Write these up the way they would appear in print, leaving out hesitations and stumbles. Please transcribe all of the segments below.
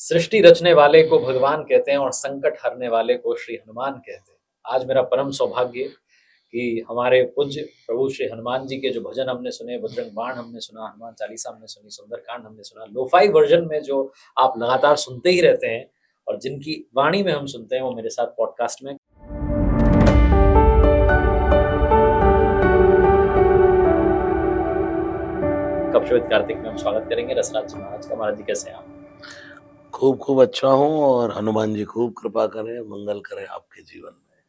सृष्टि रचने वाले को भगवान कहते हैं और संकट हरने वाले को श्री हनुमान कहते हैं। आज मेरा परम सौभाग्य कि हमारे पूज्य प्रभु श्री हनुमान जी के जो भजन हमने सुने, बजरंग बाण हमने सुना, हनुमान चालीसा हमने सुनी, सुंदरकांड हमने सुना, लोफाई वर्जन में जो आप लगातार सुनते ही रहते हैं और जिनकी वाणी में हम सुनते हैं, वो मेरे साथ पॉडकास्ट में कपशोहित कार्तिक में हम स्वागत करेंगे। रसराज जी महाराज का। महाराज जी कैसे हैं आप? खूब खूब अच्छा हूँ और हनुमान जी खूब कृपा करें, मंगल करें आपके जीवन में।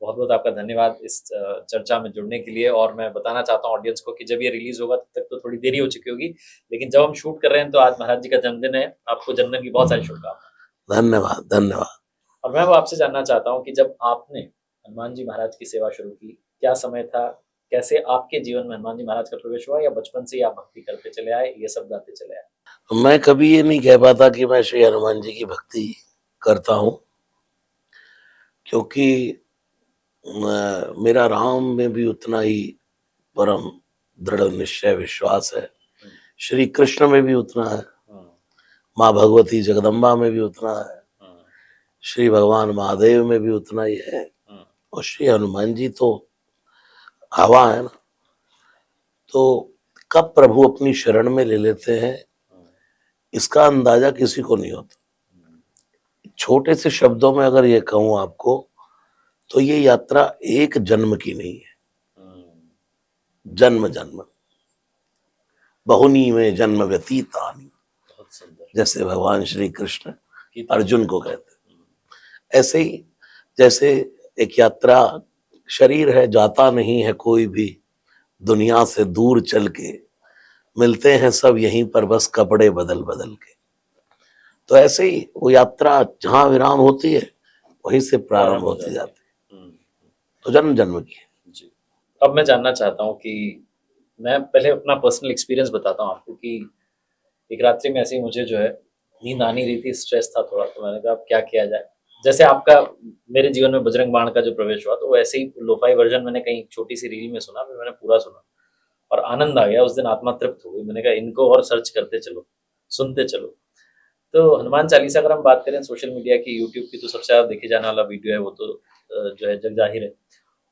बहुत बहुत आपका धन्यवाद इस चर्चा में जुड़ने के लिए। और मैं बताना चाहता हूँ ऑडियंस को कि जब ये रिलीज होगा तब तक तो थोड़ी देरी हो चुकी होगी, लेकिन जब हम शूट कर रहे हैं तो आज महाराज जी का जन्मदिन है। आपको जन्मदिन की बहुत सारी शुभकामनाएं। धन्यवाद धन्यवाद। और मैं वो आपसे जानना चाहता हूँ कि जब आपने हनुमान जी महाराज की सेवा शुरू की, क्या समय था, कैसे आपके जीवन में हनुमान जी महाराज का प्रवेश हुआ, या बचपन से ही आप भक्ति करते चले आए, ये सब गाते चले आए? मैं कभी ये नहीं कह पाता कि मैं श्री हनुमान जी की भक्ति करता हूँ, क्योंकि मेरा राम में भी उतना ही परम दृढ़ निश्चय विश्वास है, श्री कृष्ण में भी उतना है, माँ भगवती जगदम्बा में भी उतना है, श्री भगवान महादेव में भी उतना ही है, और श्री हनुमान जी तो हवा है ना। तो कब प्रभु अपनी शरण में ले लेते हैं इसका अंदाजा किसी को नहीं होता। छोटे से शब्दों में अगर ये कहूं आपको, तो ये यात्रा एक जन्म की नहीं है, जन्म जन्म बहुनी में जन्म व्यतीत आनी, जैसे भगवान श्री कृष्ण अर्जुन को कहते हैं। ऐसे ही जैसे एक यात्रा, शरीर है जाता नहीं है कोई भी, दुनिया से दूर चल के मिलते हैं सब यहीं पर बस कपड़े बदल बदल के। तो ऐसे ही वो यात्रा जहां विराम होती है वहीं से प्रारंभ होती जाती है। तो जन्म जन्म की है जी। अब मैं जानना चाहता हूँ कि मैं पहले अपना पर्सनल एक्सपीरियंस बताता हूँ आपको कि एक रात्रि में ऐसे ही मुझे जो है नींद आ नहीं रही थी, स्ट्रेस था थोड़ा, तो मैंने कहा अब क्या किया जाए। जैसे आपका मेरे जीवन में बजरंग बाण का जो प्रवेश हुआ, तो वो ऐसे ही लोफाई वर्जन मैंने कहीं छोटी सी रील में सुना, फिर मैंने पूरा सुना और आनंद आ गया। उस दिन आत्मा तृप्त हो गई। मैंने कहा इनको और सर्च करते चलो, सुनते चलो। तो हनुमान चालीसा अगर हम बात करें सोशल मीडिया की, यूट्यूब की, तो सबसे ज़्यादा देखे जाने वाला वीडियो है वो, तो जो है जग जाहिर है।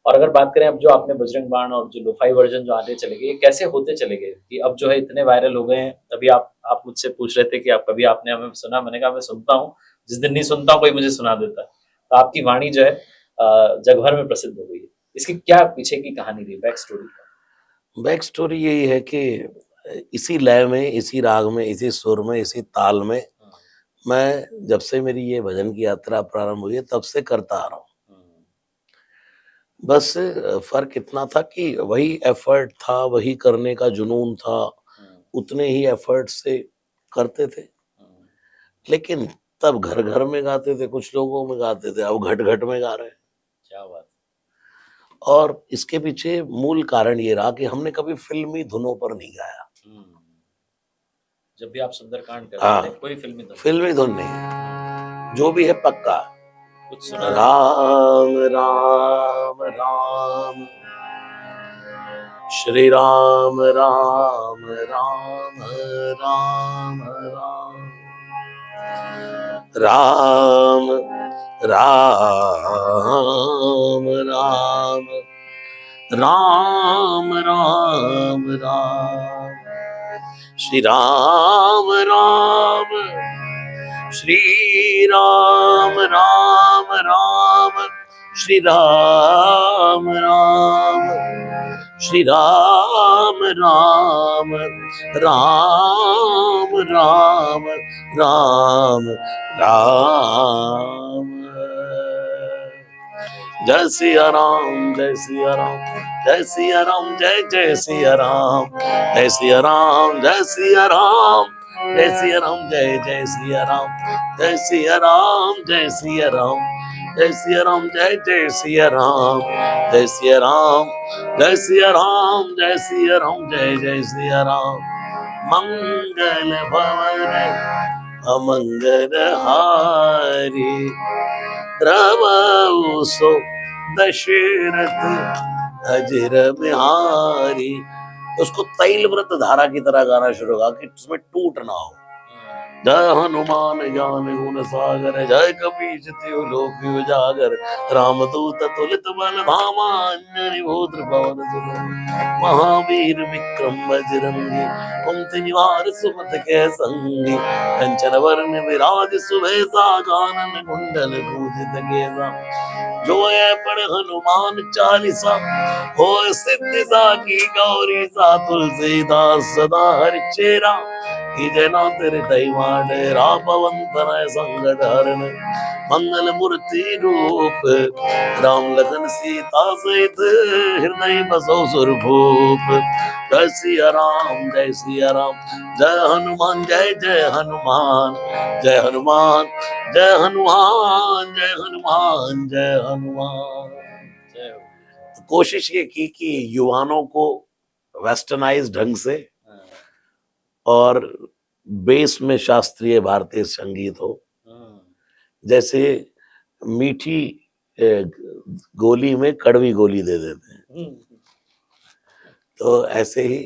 और अगर बात करें अब जो आपने बजरंग बाण और जो लोफाई वर्जन जो आगे चले गए, ये कैसे होते चले गए कि अब जो है इतने वायरल हो गए हैं। अभी आप मुझसे पूछ रहे थे कि आप कभी आपने हमें सुना, मैंने कहा मैं सुनता हूँ, जिस दिन नहीं सुनता हूँ कोई मुझे सुना देता है। तो आपकी वाणी जो है जग भर में प्रसिद्ध हो गई है। इसकी क्या पीछे की कहानी रही, बैक स्टोरी? बैक स्टोरी यही है कि इसी लय में, इसी राग में, इसी सुर में, इसी ताल में मैं जब से मेरी ये भजन की यात्रा प्रारंभ हुई है तब से करता आ रहा हूँ। बस फर्क इतना था कि वही एफर्ट था, वही करने का जुनून था, उतने ही एफर्ट से करते थे। लेकिन तब घर घर में गाते थे, कुछ लोगों में गाते थे, अब घट घट में गा रहे हैं। क्या बात। और इसके पीछे मूल कारण ये रहा कि हमने कभी फिल्मी धुनों पर नहीं गाया। जब भी आप सुंदरकांड करते थे, कोई फिल्मी धुन नहीं, जो भी है पक्का कुछ सुना। राम राम राम श्री राम राम राम राम राम राम राम राम राम राम राम श्री राम राम श्री राम राम राम श्री राम राम श्री राम राम राम राम राम राम। जय सिया राम, जय सिया राम, जय सिया राम, जय जय सिया राम, जय सिया राम, जय सिया राम, जय सिया राम, जय जय सिया राम, जय सिया राम, जय सिया राम, जय सिया राम, जय जय सिया राम, जय सिया राम, जय सिया राम, जय सिया राम, जय जय सिया राम। मंगल भवन अमंगल हारी, द्रवौ सो दशरथ अजर बिहारी। उसको तैल व्रत धारा की तरह गाना शुरू होगा कि उसमें टूट ना हो। जय हनुमान ज्ञान गुण सागर, जय कपीश तिहु लोक उजागर, रामदूत तुलित बल धामा, अंजनी पुत्र पवन सुत, महावीर विक्रम बजरंगी, कुमति निवार सुमति के संगी, कंचन वरण विराज सुभेसा, कानन कुंडल कुंजित केसा, जो है पढ़ हनुमान चालीसा, हो सिद्धि साकी गौरी सा, तुलसीदास सदा हरिचेरा, की जना तेरे दैवान पवन तनय संकट हरण, मंगल मूर्ति रूप, राम लखन सीता सहित, हृदय बसो सुरभूप, जय सिया राम जय सिया राम, जय हनुमान जय जय हनुमान, जय हनुमान जय हनुमान, जय हनुमान जय हनुमान। जय हो। तो कोशिश ये की कि युवानों को वेस्टर्नाइज ढंग से हाँ, और बेस में शास्त्रीय भारतीय संगीत हो, हाँ, जैसे मीठी गोली में कड़वी गोली दे देते हैं, तो ऐसे ही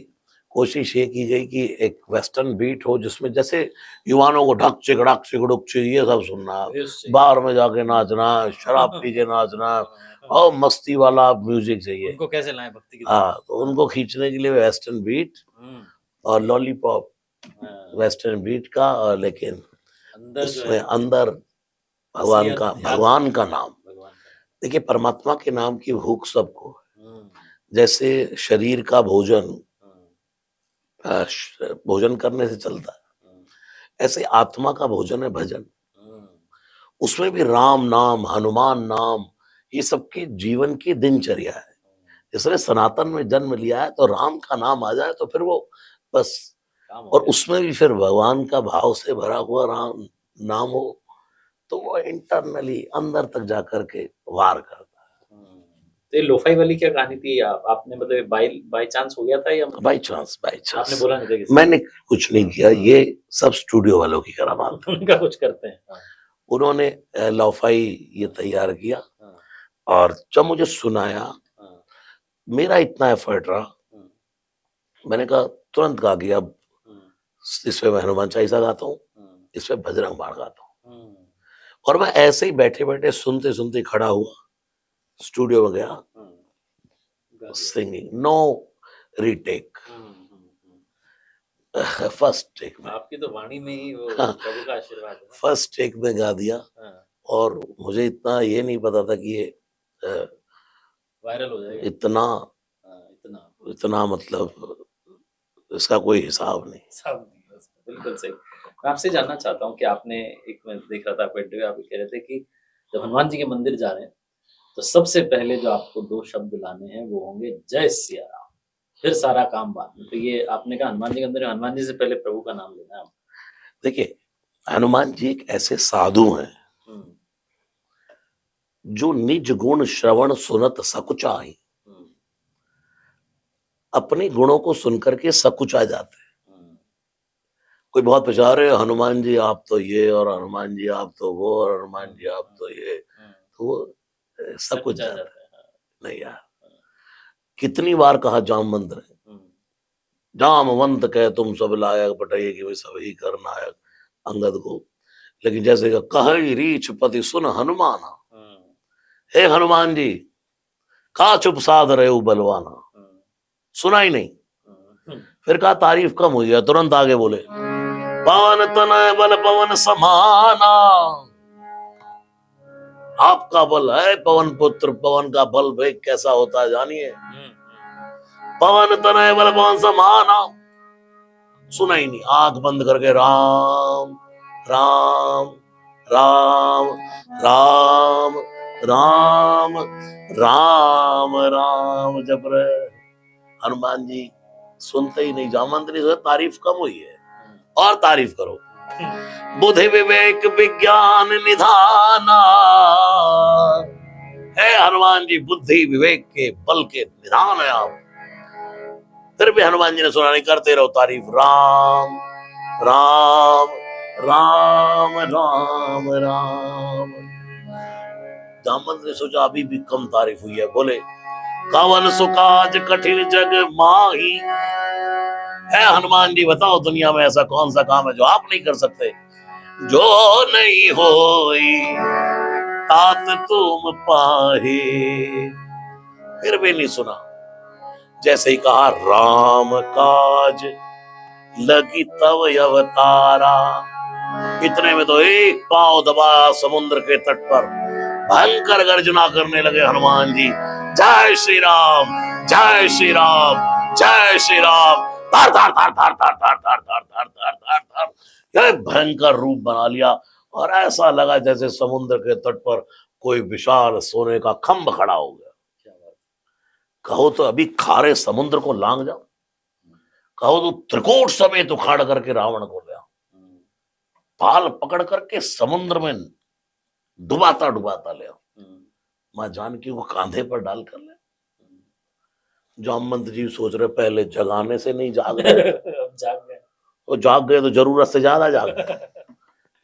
कोशिश ये की गई कि एक वेस्टर्न बीट हो जिसमें जैसे युवानों को ढक चिकड़क चिकड़ुक ये सब सुनना, बेस चाहिए। बार में जाके नाचना, शराब पी के नाचना और मस्ती वाला म्यूजिक चाहिए। उनको कैसे लाएं भक्ति की हाँ, तो उनको खींचने के लिए वेस्टर्न बीट तरफ? और लॉलीपॉप हाँ, वेस्टर्न बीट का, और लेकिन अंदर जो उसमें है अंदर भगवान असलियत का ध्यान से भगवान का नाम। भगवान का। देखिए, परमात्मा के नाम की भूख सबको है। जैसे शरीर का भोजन भोजन करने से चलता है, ऐसे आत्मा का भोजन है भजन। उसमें भी राम नाम, हनुमान नाम, ये सबके जीवन की दिनचर्या है। इसलिए सनातन में जन्म लिया है तो राम का नाम आ जाए तो फिर वो बस, काम हो और गया। उसमें भी फिर भगवान का भाव से भरा हुआ राम नाम हो तो वो इंटरनली अंदर तक जाकर के वार करता है। तो ये लोफाई वाली क्या कहानी थी? आपने मतलब बाय चांस हो गया था या बाई चांस आपने बोला नहीं था किसी मैंने कुछ नहीं किया, ये सब स्टूडियो वालों की करामात को? उनका कुछ करते हैं। हाँ, उन्होंने लोफाई ये तैयार किया, हाँ, और जब मुझे सुनाया हाँ, मेरा इतना एफर्ट रहा, हाँ, मैंने कहा तुरंत गा कि अब हाँ, इस पे मैं हनुमान चालीसा गाता हूँ, हाँ, इस पे बजरंग बाण गाता हूँ। हाँ, और मैं ऐसे ही बैठे बैठे सुनते सुनते खड़ा हुआ, स्टूडियो में गया, हाँ, गा दिया। सिंगिंग, नो रीटेक, हाँ, हाँ, फर्स्ट टेक में, आपकी तो वाणी में ही वो हाँ, प्रभु का आशीर्वाद है ना। फर्स्ट टेक में गा दिया। हाँ, और मुझे इतना ये नहीं पता था कि ये वायरल हो जाएगा। इतना हाँ, इतना इतना मतलब इसका कोई हिसाब नहीं। सब नहीं है उसका, बिल्कुल सही। मैं आपसे जानना चाहता हूँ कि आपने एक, मैं देख रहा था आपका इंटरव्यू, आप कह रहे थे कि जब हनुमान जी के मंदिर जा रहे हैं तो सबसे पहले जो आपको 2 शब्द लाने हैं वो होंगे जय सिया राम, फिर सारा काम बाद में। तो ये आपने कहा हनुमान जी के अंदर, हनुमान जी से पहले प्रभु का नाम लेना है। देखिए, हनुमान जी एक ऐसे साधु हैं हम्म, जो निज गुण श्रवण सुनत सकुचाई, हम्म, अपने गुणों को सुनकर के सकुचा जाते हैं। हम्म, कोई बहुत प्रचार है हनुमान जी आप तो ये, और हनुमान जी आप तो वो, और हनुमान जी आप तो ये, तो वो सकुच सकुचा जाता जाता है। है। नहीं यार, कितनी बार कहा जामवंत ने, हम्म, जामवंत कह तुम सब लायक, बटाइए कि वे सब ही कर नायक, अंगद को। लेकिन जैसे कह रीछ पति सुन हनुमाना, हम्म, हे हनुमान जी का चुप साध रहे हो बलवाना, हम्म, सुना ही नहीं। हम्म, फिर कहा तारीफ कम हुई है, तुरंत आगे बोले पवन तनय बल पवन समाना, आपका बल है पवन पुत्र, पवन का बल वेग कैसा होता है जानिए। पवन तनय बल पवन समाना, सुना ही नहीं, आंख बंद करके राम राम राम राम राम राम राम जप रहे। हनुमान जी सुनते ही नहीं, जामवंत नहीं सुनते, तारीफ कम हुई है, और तारीफ करो। बुद्धि विवेक विज्ञान निधाना, है हनुमान जी बुद्धि विवेक के बल के निधान है आप। फिर भी हनुमान जी ने सुना नहीं, करते रहो तारीफ, राम राम राम राम राम। जामवंत ने सोचा अभी भी कम तारीफ हुई है, बोले कवन सुकाज कठिन जग माही, है हनुमान जी बताओ दुनिया में ऐसा कौन सा काम है जो आप नहीं कर सकते। जो नहीं होई तात तुम पाहे। फिर भी नहीं सुना। जैसे ही कहा राम काज लगी तव अवतारा, इतने में तो एक पांव दबाया समुद्र के तट पर, भयंकर गर्जना करने लगे हनुमान जी, जय श्री राम, जय श्री राम, जय श्री राम। तार तार तार तार तार तार तार तार तार तार तार तार, यह भयंकर रूप बना लिया और ऐसा लगा जैसे समुद्र के तट पर कोई विशाल सोने का खंभ खड़ा हो गया। कहो तो अभी खारे समुद्र को लांग जाओ, कहो तो त्रिकूट समेत उखाड़ करके रावण को ले आओ, पाल पकड़ करके समुद्र में डुबाता डुबाता ले आओ, मां जानकी को कांधे पर डाल कर ले। जामवंत जी सोच रहे पहले जगाने से नहीं जाग रहे, अब जाग गए। वो जाग गए तो जरूरत से ज्यादा जाग गए।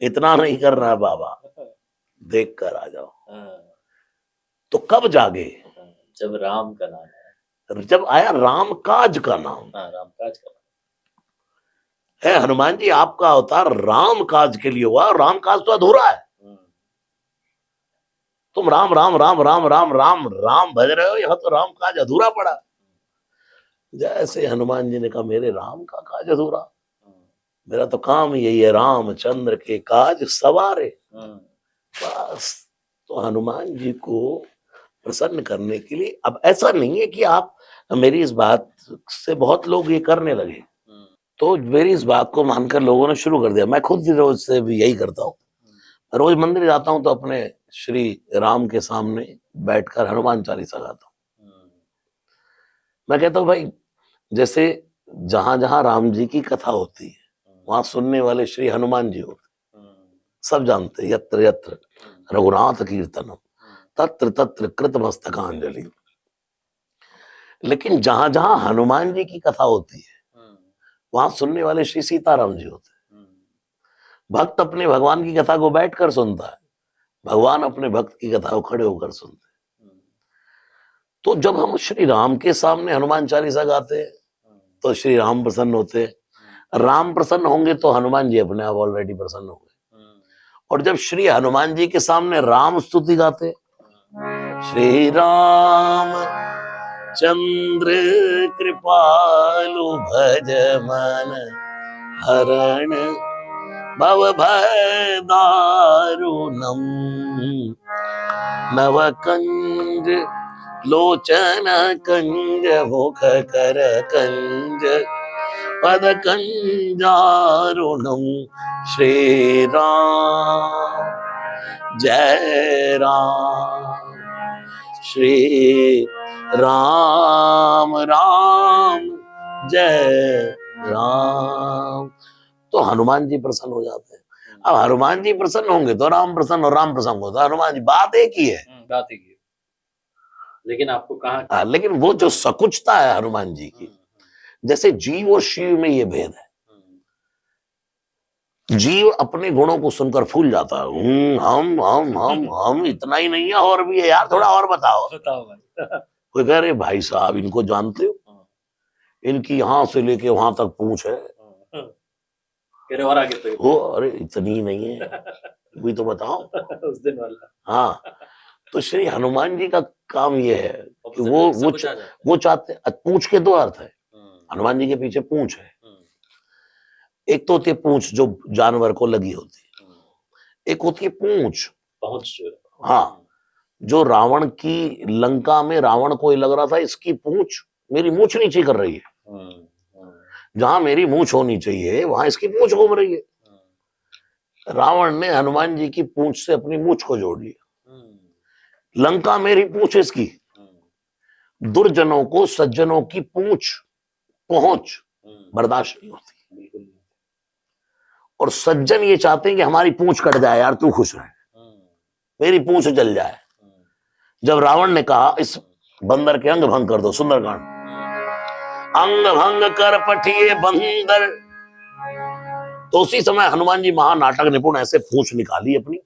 इतना नहीं करना है बाबा, देख कर आ जाओ। तो कब जागे? जब राम का नाम है, जब आया राम काज का नाम। राम काज का है हनुमान जी, आपका अवतार राम काज के लिए हुआ, राम काज तो अधूरा है। तुम राम राम राम राम राम राम राम भज रहे हो, यहां तो राम काज अधूरा पड़ा। जैसे हनुमान जी ने कहा मेरे राम का काज अधूरा, मेरा तो काम ही यही है रामचंद्र के काज सवारे। बस तो हनुमान जी को प्रसन्न करने के लिए, अब ऐसा नहीं है कि आप, मेरी इस बात से बहुत लोग ये करने लगे, तो मेरी इस बात को मानकर लोगों ने शुरू कर दिया। मैं खुद रोज से भी यही करता हूँ, रोज मंदिर जाता हूँ तो अपने श्री राम के सामने बैठकर हनुमान चालीसा गाता हूँ। मैं कहता हूँ भाई, जैसे जहां जहां राम जी की कथा होती है वहां सुनने वाले श्री हनुमान जी होते, सब जानते, यत्र यत्र रघुनाथ कीर्तनम तत्र तत्र कृत मस्तकांजलि। लेकिन जहां जहां हनुमान जी की कथा होती है वहां सुनने वाले श्री सीताराम जी होते। भक्त अपने भगवान की कथा को बैठकर सुनता है, भगवान अपने भक्त की कथा को खड़े होकर सुनते। तो जब हम श्री राम के सामने हनुमान चालीसा गाते हैं तो श्री राम प्रसन्न होते, राम प्रसन्न होंगे तो हनुमान जी अपने आप ऑलरेडी प्रसन्न होंगे। और जब श्री हनुमान जी के सामने राम स्तुति गाते, श्री राम चंद्र कृपालु भज मन हरण भव भय दारुणम नव कंज लोचन कंज मुख कर कंज पद कंजारुणम श्री राम जय राम श्री राम राम जय राम। तो हनुमान जी प्रसन्न हो जाते हैं। अब हनुमान जी प्रसन्न होंगे तो राम प्रसन्न, और राम प्रसन्न होगा तो हनुमान जी। बात एक ही है, बात एक ही है। लेकिन आपको कहाँ, लेकिन वो जो सकुचता है हनुमान जी की, जैसे जीव और शिव में ये भेद है। जीव अपने गुणों को सुनकर फूल जाता है, हम इतना ही नहीं है और भी है यार, थोड़ा और बताओ। कोई कह रहे भाई साहब इनको जानते हो, इनकी यहां से लेके वहां तक पूंछ है, और आगे तो वो अरे इतनी नहीं है, वही तो बताओ। उस दिन वाला। हाँ, तो श्री हनुमान जी का काम ये है कि वो चाहते, पूंछ के दो अर्थ है हनुमान जी के पीछे। पूंछ है, एक तो होती है पूंछ जो जानवर को लगी होती है, एक होती है पूंछ पहुंच। हाँ, जो रावण की लंका में रावण को लग रहा था इसकी पूंछ मेरी मूंछ नीचे कर रही है, जहां मेरी मूंछ होनी चाहिए वहां इसकी पूंछ घूम रही है। रावण ने हनुमान जी की पूंछ से अपनी मूंछ को जोड़ लिया। लंका मेरी पूंछ इसकी, दुर्जनों को सज्जनों की पूंछ पहुंच बर्दाश्त नहीं होती, और सज्जन ये चाहते हैं कि हमारी पूंछ कट जाए यार, तू खुश रहे, मेरी पूंछ जल जाए। जब रावण ने कहा इस बंदर के अंग भंग कर दो, सुंदरकांड, अंग भंग कर पठिए बंदर, तो उसी समय हनुमान जी महानाटक निपुण ऐसे पूंछ निकाली अपनी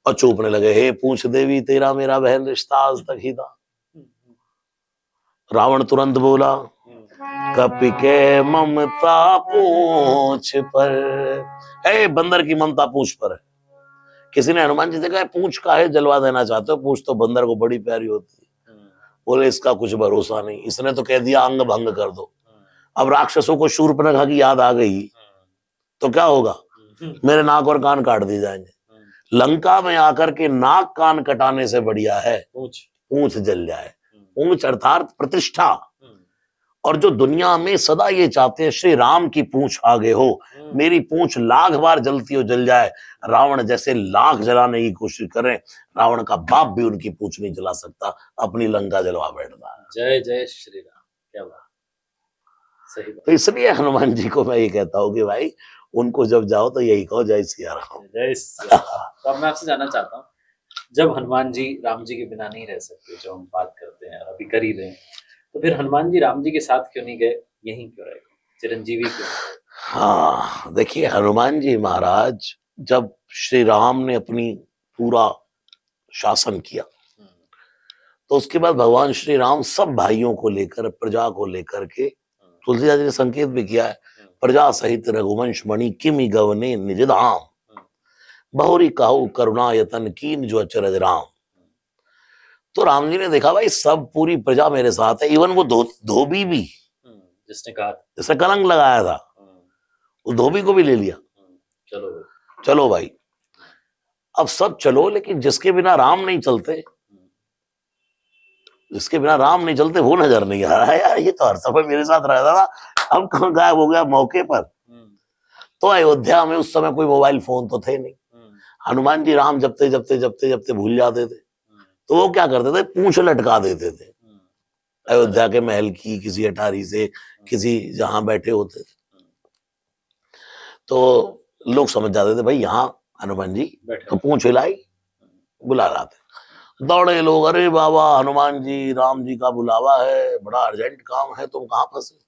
और चूपने लगे, हे पूंछ देवी तेरा मेरा बहन रिश्ता आज तक ही था। रावण तुरंत बोला, कपि के ममता पूछ पर। है बंदर की ममता पूछ पर है। किसी ने हनुमान जी से कहा पूछ काहे जलवा देना चाहते हो, पूछ तो बंदर को बड़ी प्यारी होती है। बोले इसका कुछ भरोसा नहीं, इसने तो कह दिया अंग भंग कर दो। अब राक्षसों को शूर्पणखा की याद आ गई तो क्या होगा, मेरे नाक और कान काट दिए जाएंगे। लंका में आकर के नाक कान कटाने से बढ़िया है पूंछ जल जाए। पूंछ अर्थात प्रतिष्ठा। और जो दुनिया में सदा ये चाहते हैं श्री राम की पूंछ आगे हो, मेरी पूंछ लाख बार जलती हो जल जाए, रावण जैसे लाख जलाने की कोशिश करें, रावण का बाप भी उनकी पूंछ नहीं जला सकता, अपनी लंका जलवा बैठता है। जय जय श्री राम, क्या बात, सही बात। तो इसलिए हनुमान जी को मैं ये कहता हूँ कि भाई उनको जब जाओ तो यही कहो जय सिया राम। जय सिया राम। तो अब मैं आपसे जानना चाहता हूँ, जब हनुमान जी राम जी के बिना नहीं रह सकते, जो हम बात करते हैं और अभी कर ही रहे हैं, तो फिर हनुमान जी राम जी के साथ क्यों नहीं गए, यहीं क्यों रहे, चिरंजीवी क्यों? हाँ देखिए, हनुमान जी महाराज जब श्री राम ने अपनी पूरा शासन किया तो उसके बाद भगवान श्री राम सब भाइयों को लेकर, प्रजा को लेकर के, तुलसीदास जी ने संकेत भी किया है, प्रजा सहित रघुवंश मणि किमि गवने निज धाम, बहुरी काहू करुणा यतन कीन जो अचरज राम। तो राम जी ने देखा भाई सब पूरी प्रजा मेरे साथ है, इवन वो धोबी भी जिसने कहा, जिसने कलंक लगाया था, उस धोबी को भी ले लिया। चलो चलो भाई, अब सब चलो, लेकिन जिसके बिना राम नहीं चलते, जिसके बिना राम नहीं चलते वो नजर नहीं आ रहा है। यार ये तो हर समय मेरे साथ रहता था, अब कहाँ गायब हो गया मौके पर। तो अयोध्या में उस समय कोई मोबाइल फोन तो थे नहीं, हनुमान जी राम जपते जपते जपते जपते भूल जाते थे, तो वो क्या करते थे, पूंछ लटका देते थे अयोध्या के महल की किसी अटारी से, किसी जहां बैठे होते थे, तो लोग समझ जाते थे भाई यहाँ हनुमान जी, तो पूंछ हिलाई बुला लाते। दौड़े लोग, अरे बाबा हनुमान जी राम जी का बुलावा है, बड़ा अर्जेंट काम है, तुम कहाँ फंसे।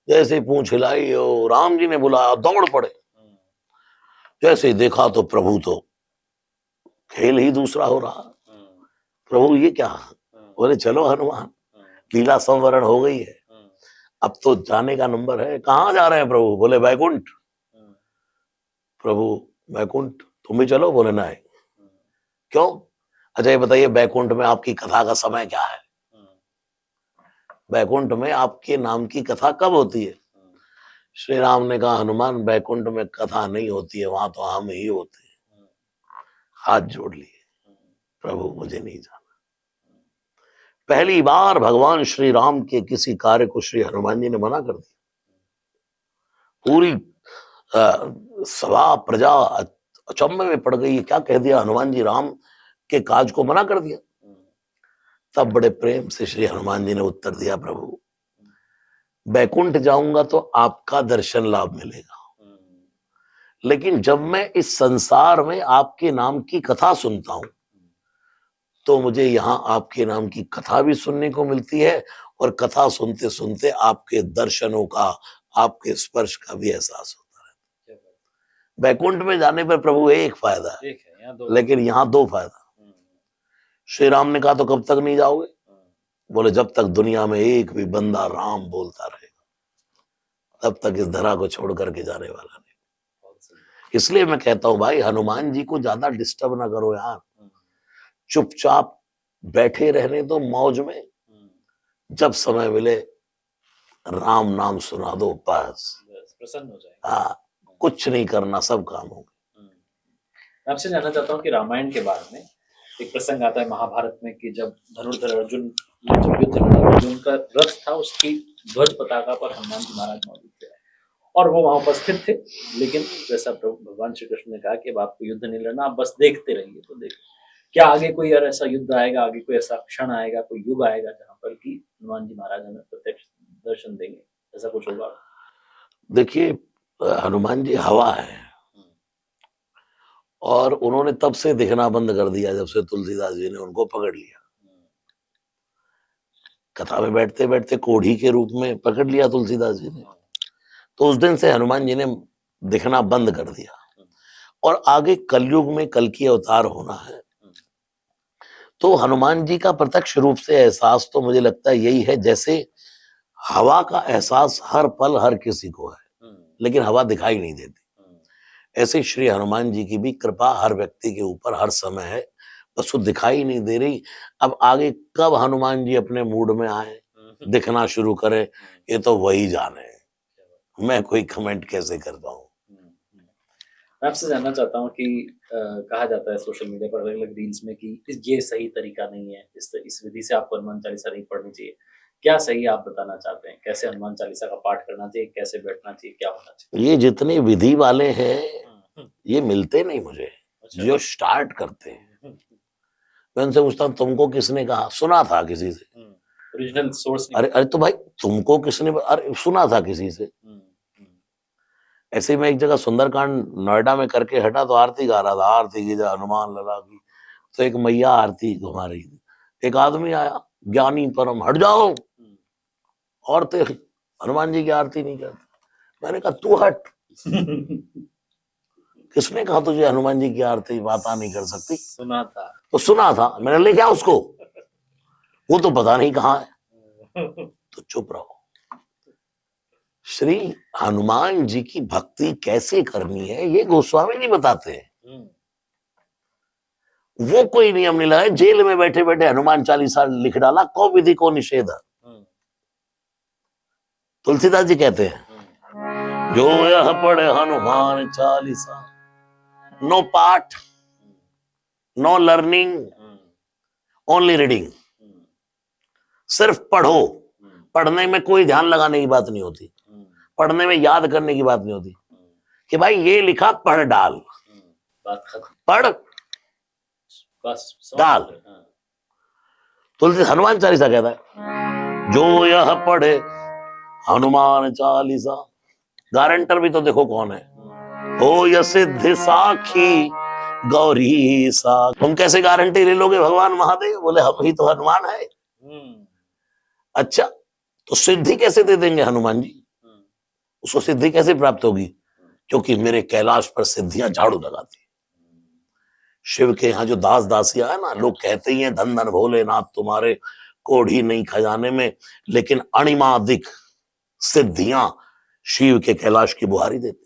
जैसे पूंछ हिलाई और राम जी ने बुलाया, दौड़ पड़े। जैसे देखा तो प्रभु तो खेल ही दूसरा हो रहा। प्रभु ये क्या, बोले चलो हनुमान, लीला संवरण हो गई है, अब तो जाने का नंबर है। कहाँ जा रहे हैं प्रभु, बोले बैकुंठ। प्रभु बैकुंठ, तुम भी चलो, बोले नहीं। क्यों, अच्छा ये बताइए बैकुंठ में आपकी कथा का समय क्या है, बैकुंठ में आपके नाम की कथा कब होती है। श्री राम ने कहा हनुमान बैकुंठ में कथा नहीं होती है, वहां तो हम ही होते हैं। हाथ जोड़ लिए, प्रभु मुझे नहीं जाना। पहली बार भगवान श्री राम के किसी कार्य को श्री हनुमान जी ने मना कर दिया। पूरी सभा प्रजा अचंभे में पड़ गई, क्या कह दिया हनुमान जी, राम के काज को मना कर दिया। तब बड़े प्रेम से श्री हनुमान जी ने उत्तर दिया, प्रभु बैकुंठ जाऊंगा तो आपका दर्शन लाभ मिलेगा, लेकिन जब मैं इस संसार में आपके नाम की कथा सुनता हूं तो मुझे यहाँ आपके नाम की कथा भी सुनने को मिलती है, और कथा सुनते सुनते आपके दर्शनों का, आपके स्पर्श का भी एहसास होता है। बैकुंठ में जाने पर प्रभु एक फायदा है, लेकिन यहाँ दो फायदा। श्री राम ने कहा तो कब तक नहीं जाओगे, बोले जब तक दुनिया में एक भी बंदा राम बोलता रहेगा तब तक इस धरा को छोड़ करके जाने वाला नहीं। इसलिए मैं कहता हूं भाई हनुमान जी को ज्यादा डिस्टर्ब ना करो यार, चुपचाप बैठे रहने दो मौज में, जब समय मिले राम नाम सुना दो, बस प्रसन्न हो जाए। हाँ, कुछ नहीं करना, सब काम होगा। मैं आपसे जानना चाहता हूँ कि रामायण के बाद में एक प्रसंग आता है महाभारत में कि जब धनुर्धर अर्जुन ने जब युद्ध लड़ा, जो उनका रथ था उसकी ध्वज पताका पर हनुमान जी महाराज मौजूद थे और वो वहां उपस्थित थे, लेकिन जैसा भगवान श्री कृष्ण ने कहा कि अब आपको युद्ध नहीं लड़ना, आप बस देखते रहिए। तो देखो क्या आगे कोई ऐसा युद्ध आएगा, आगे कोई ऐसा क्षण आएगा, कोई युग आएगा जहां पर कि हनुमान जी महाराज हमें प्रत्यक्ष दर्शन देंगे, ऐसा कुछ होगा? देखिए हनुमान जी हवा है, और उन्होंने तब से दिखना बंद कर दिया जब से तुलसीदास जी ने उनको पकड़ लिया। कथा में बैठते बैठते कोढ़ी के रूप में पकड़ लिया तुलसीदास जी ने, तो उस दिन से हनुमान जी ने दिखना बंद कर दिया। और आगे कलयुग में कल की अवतार होना है, तो हनुमान जी का प्रत्यक्ष रूप से एहसास तो मुझे लगता है यही है, जैसे हवा का एहसास हर पल हर किसी को है, लेकिन हवा दिखाई नहीं देती। ऐसे श्री हनुमान जी की भी कृपा हर व्यक्ति के ऊपर हर समय है, बस वो दिखाई नहीं दे रही। अब आगे कब हनुमान जी अपने मूड में आए, दिखना शुरू करे, ये तो वही जाने। मैं कोई कमेंट कैसे कर पाऊं। मैं आपसे जानना चाहता हूँ कि कहा जाता है सोशल मीडिया पर अलग अलग रील्स में कि ये सही तरीका नहीं है, इस विधि से आपको हनुमान चालीसा नहीं पढ़नी चाहिए। क्या सही आप बताना चाहते हैं? कैसे हनुमान चालीसा का पाठ करना चाहिए, कैसे बैठना चाहिए, क्या होना चाहिए? ये जितने विधि वाले हैं हम्म, ये मिलते नहीं मुझे, अच्छा। जो स्टार्ट करते हैं। मैं उनसे पूछता हूँ तुमको किसने कहा, सुना था किसी से। ओरिजिनल सोर्स नहीं अरे अरे तो भाई तुमको किसने, अरे सुना था किसी से। ऐसे ही मैं एक जगह सुंदरकांड नोएडा में करके हटा तो आरती गा रहा था, आरती की जय हनुमान लला की। तो एक मैया आरती घुमा रही थी, एक आदमी आया ज्ञानी परम, हट जाओ, औरतें हनुमान जी की आरती नहीं करती। मैंने कहा तू हट, किसने कहा तुझे हनुमान जी की आरती माता नहीं कर सकती? सुना था। तो सुना था, मैंने ले क्या उसको, वो तो पता नहीं कहाँ है। तो चुप रहो। श्री हनुमान जी की भक्ति कैसे करनी है ये गोस्वामी जी बताते हैं। वो कोई नियम नहीं लगाए, जेल में बैठे बैठे हनुमान चालीसा लिख डाला, को विधि को निषेध। तुलसीदास जी कहते हैं जो यह पढ़े हनुमान चालीसा, नो पाठ, नो लर्निंग, ओनली रीडिंग। सिर्फ पढ़ो, पढ़ने में कोई ध्यान लगाने की बात नहीं होती, पढ़ने में याद करने की बात नहीं होती कि भाई ये लिखा पढ़ डाल, बात खत्म, पढ़ बस डाल। तुलसी हनुमान चालीसा कहता है जो यह पढ़े हनुमान चालीसा, गारंटर भी तो देखो कौन है, हो यह सिद्धि साखी गौरी सा। तुम कैसे गारंटी ले लोगे भगवान महादेव? बोले हम ही तो हनुमान है। अच्छा तो सिद्धि कैसे दे देंगे हनुमान जी? उसको सिद्धि कैसे प्राप्त होगी? क्योंकि मेरे कैलाश पर सिद्धियां झाड़ू लगाती। शिव के यहाँ जो दास दासियां है ना, लोग कहते ही हैं धन धन भोलेनाथ तुम्हारे कोढ़ी नहीं खजाने में, लेकिन अणिमादिक सिद्धियां शिव के कैलाश की बुहारी देती,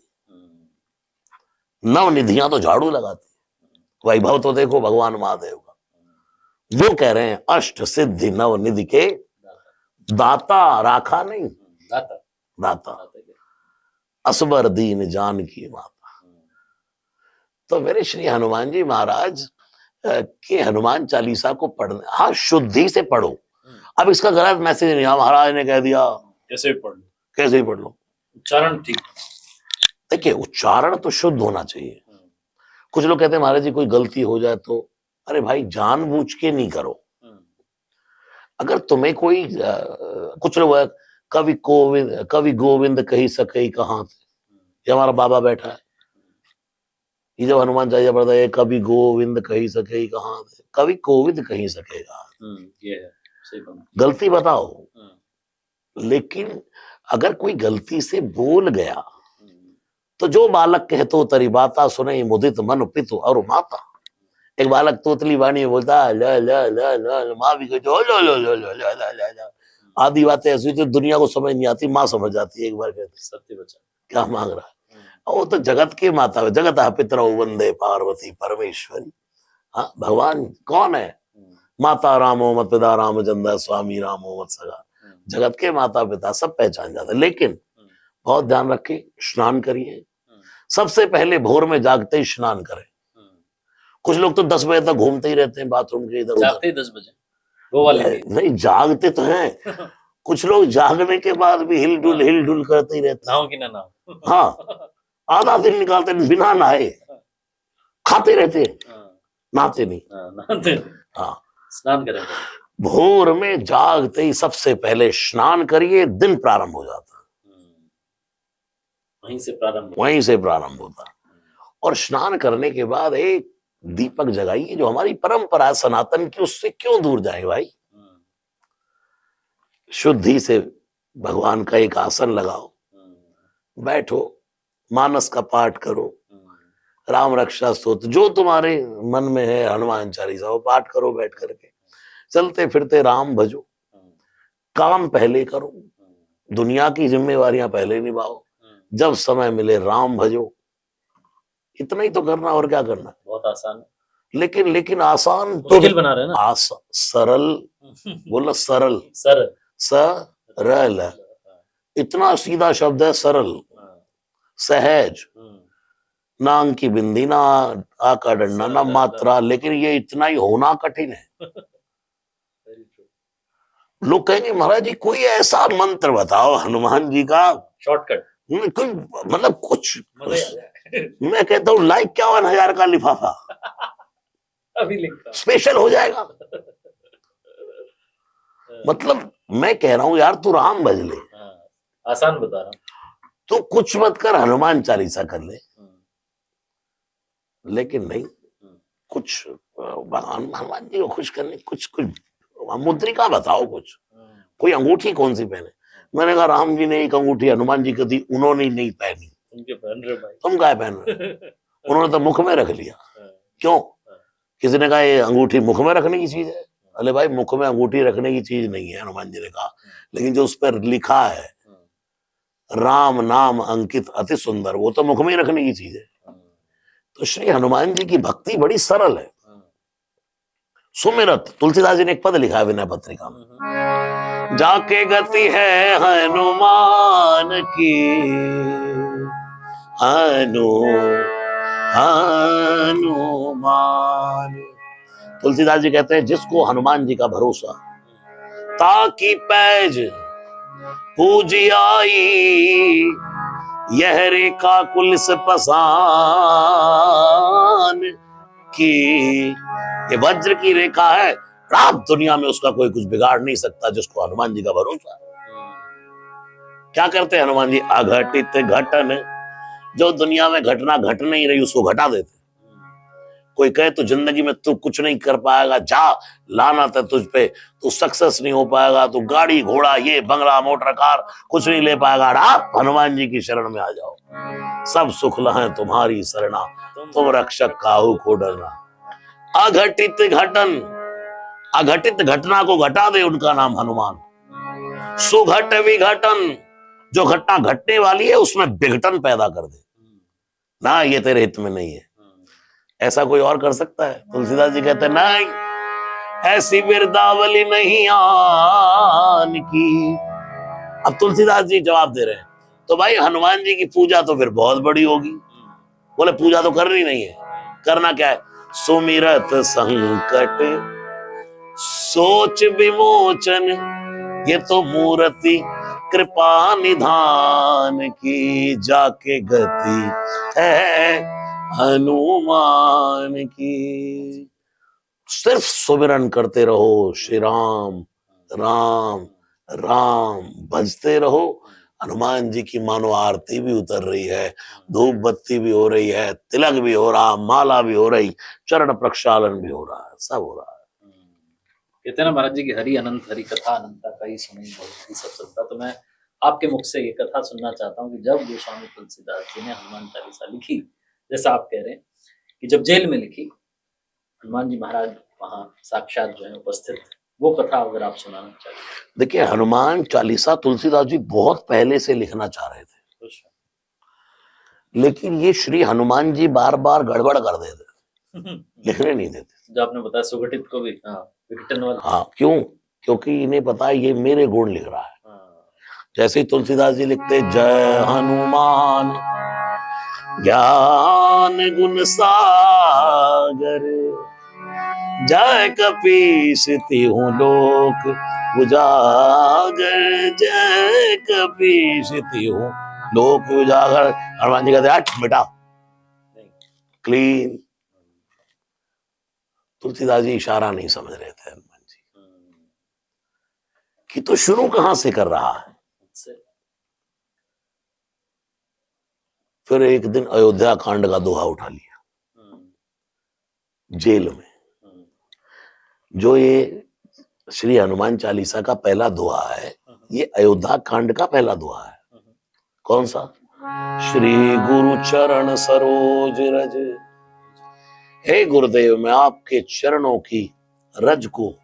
नव निधियां तो झाड़ू लगाती। वैभव तो देखो भगवान महादेव का, वो कह रहे हैं अष्ट सिद्धि नव निधि के दाता, राखा नहीं, दाता, दाता असबर दीन जान की माता। तो मेरे श्री हनुमान जी महाराज के हनुमान चालीसा को पढ़ने, हाँ शुद्धि से पढ़ो। अब इसका गलत मैसेज नहीं, महाराज ने कह दिया कैसे पढ़ लो, कैसे ही पढ़ लो, उच्चारण ठीक। देखिए उच्चारण तो शुद्ध होना चाहिए। कुछ लोग कहते हैं महाराज जी कोई गलती हो जाए तो, अरे भाई जानबूझ के नहीं करो। अगर तुम्हें कोई कुछ लोग कवि गोविंद कही सके कहाँ थे, ये हमारा बाबा बैठा है, ये जब हनुमान चालीसा पढ़ता है कवि गोविंद कही सके कहाँ थे, कवि कोविद कही सकेगा, ये है सही बात। गलती बताओ। लेकिन अगर कोई गलती से बोल गया तो जो बालक कहतो तरी बाता, सुने मुदित मन पितु और माता। एक बालक तोतली वाणी में बोलता है ल ल ल ल, माँ भी कहती है ल ल ल ल ल ल ल, आदि बातें ऐसी तो दुनिया को समझ नहीं आती, माँ समझ जाती है। एक बार कहती सत्य बच्चा क्या मांग रहा है, वो तो जगत के माता है, जगत पितरौ वंदे पार्वती परमेश्वरी। हाँ भगवान कौन है? माता रामो मत पिता रामचंद्र, स्वामी रामो मत सगा, जगत के माता पिता सब पहचान जाते। लेकिन बहुत ध्यान रखिए, स्नान करिए, सबसे पहले भोर में जागते ही स्नान करें। कुछ लोग तो 10 बजे तक घूमते ही रहते हैं बाथरूम के इधर जागते ही 10 बजे, वो वाले नहीं जागते तो हैं। कुछ लोग जागने के बाद भी हिल डुल करते ही रहते हैं। नाव की ना नाव, हाँ आधा दिन निकालते बिना नहाए, खाते रहते, नहाते नहीं। नहाते, हाँ स्नान करें। भोर में जागते ही सबसे पहले स्नान करिए, दिन प्रारंभ हो जाता, वहीं से प्रारंभ होता। और स्नान करने के बाद एक दीपक जगाइए, जो हमारी परंपरा है सनातन की, उससे क्यों दूर जाए भाई। शुद्धि से भगवान का एक आसन लगाओ, बैठो, मानस का पाठ करो, राम रक्षा स्तोत्र जो तुम्हारे मन में है, हनुमान चालीसा वो पाठ करो बैठ करके, चलते फिरते राम भजो, काम पहले करो, दुनिया की जिम्मेवारियां पहले निभाओ, जब समय मिले राम भजो, इतना ही तो करना, और क्या करना। बहुत आसान है। लेकिन आसान तो मुश्किल बना रहे हैं ना। सरल, बोला सरल, सर सरल, इतना सीधा शब्द है सरल, सहज, ना अंक की बिंदी, ना आ का डंडा, ना मात्रा, लेकिन ये इतना ही होना कठिन है। लोग कहेंगे महाराज जी कोई ऐसा मंत्र बताओ हनुमान जी का, शॉर्टकट, कोई मतलब कुछ, मैं कहता हूँ लाइक 51,000 का लिफाफा अभी लिखता स्पेशल हो जाएगा। मतलब मैं कह रहा हूँ यार तू राम भज ले, आसान बता रहा हूँ, तो कुछ मत कर, हनुमान चालीसा कर ले। लेकिन नहीं, कुछ भगवान हनुमान जी को खुश करने कुछ मुद्रिका बताओ, कुछ कोई अंगूठी कौन सी पहने। मैंने कहा राम जी ने एक अंगूठी हनुमान जी को दी, उन्होंने नहीं पहनी, उनके पहन रहे भाई, तुम क्या पहन रहे, उन्होंने तो मुख में रख लिया। क्यों? किसी ने कहा ये अंगूठी मुख में रखने की चीज है। अरे भाई मुख में अंगूठी रखने की चीज नहीं है, हनुमान जी ने कहा, लेकिन जो उस पर लिखा है राम नाम अंकित अति सुंदर, वो तो मुख में ही रखने की चीज है। तो श्री हनुमान जी की भक्ति बड़ी सरल है। सुमिरत, तुलसीदास जी ने एक पद लिखा है विनय पत्रिका में, जाके गति है हनुमान की, हनुमान। तुलसीदास जी कहते हैं जिसको हनुमान जी का भरोसा, ताकि पैज पूजी आई, यह रेखा कुलिस पसान की। ये वज्र की रेखा है, रात दुनिया में उसका कोई कुछ बिगाड़ नहीं सकता जिसको हनुमान जी का भरोसा। क्या करते हैं हनुमान जी? अघटित घटन, जो दुनिया में घटना घट नहीं रही उसको घटा देते। कोई कहे तो जिंदगी में तू कुछ नहीं कर पाएगा, जा लानत है तुझ पे, तू सक्सेस नहीं हो पाएगा, तू गाड़ी घोड़ा ये बंगला मोटर कार कुछ नहीं ले पाएगा, आप हनुमान जी की शरण में आ जाओ, सब सुख लहै तुम्हारी शरणा, तुम रक्षक काहू को डरना। अघटित घटन, अघटित घटना को घटा दे, उनका नाम हनुमान। सुघट विघटन, जो घटना घटने वाली है उसमें विघटन पैदा कर दे, ना ये तेरे हित में नहीं है। ऐसा कोई और कर सकता है? तुलसीदास जी कहते हैं नहीं, ऐसी बिरदावली नहीं आन की। अब तुलसीदास जी जवाब दे रहे हैं, तो भाई हनुमान जी की पूजा तो फिर बहुत बड़ी होगी। बोले पूजा तो करनी नहीं है, करना क्या है? सुमिरत संकट सोच विमोचन, ये तो मूर्ति कृपा निधान की, जाके गति है हनुमान की। सिर्फ सुमिरन करते रहो, श्री राम राम राम भजते रहो। हनुमान जी की मानो आरती भी उतर रही है, धूप बत्ती भी हो रही है, तिलक भी हो रहा, माला भी हो रही, चरण प्रक्षालन भी हो रहा है, सब हो रहा है। कहते हैं ना महाराज जी की हरि अनंत हरि कथा अनंता कही सुनी बहुत सब सुनता। तो मैं आपके मुख से ये कथा सुनना चाहता हूँ कि जब गोस्वामी तुलसीदास जी ने हनुमान चालीसा लिखी, जैसा आप कह रहे हैं कि जब जेल में लिखी, हनुमान जी महाराज वहाँ साक्षात जो है उपस्थित, वो कथा अगर आप सुनाना चाहिए। देखिए हनुमान चालीसा तुलसीदास जी बहुत पहले से लिखना चाह रहे थे, लेकिन ये श्री हनुमान जी बार बार गड़बड़ कर देते, लिखने नहीं देते। जो आपने बताया सुगठित को भी विघटन वाला, हाँ क्यों? क्योंकि इन्हें पता है ये मेरे गुण लिख रहा है। जैसे ही तुलसीदास जी लिखते जय हनुमान ज्ञान गुण सागर, जय कपीस तिहु लोक उजागर, जय कपीस तिहु लोक उजागर। हनुमान जी कहते हट बेटा, क्लीन। तुलसीदास जी इशारा नहीं समझ रहे थे हनुमान जी कि तो शुरू कहां से कर रहा है। फिर एक दिन अयोध्या कांड का दोहा उठा लिया जेल में। जो ये श्री हनुमान चालीसा का पहला दोहा है, ये अयोध्या कांड का पहला दोहा है। कौन सा? श्री गुरु चरण सरोज रज, हे गुरुदेव मैं आपके चरणों की रज को,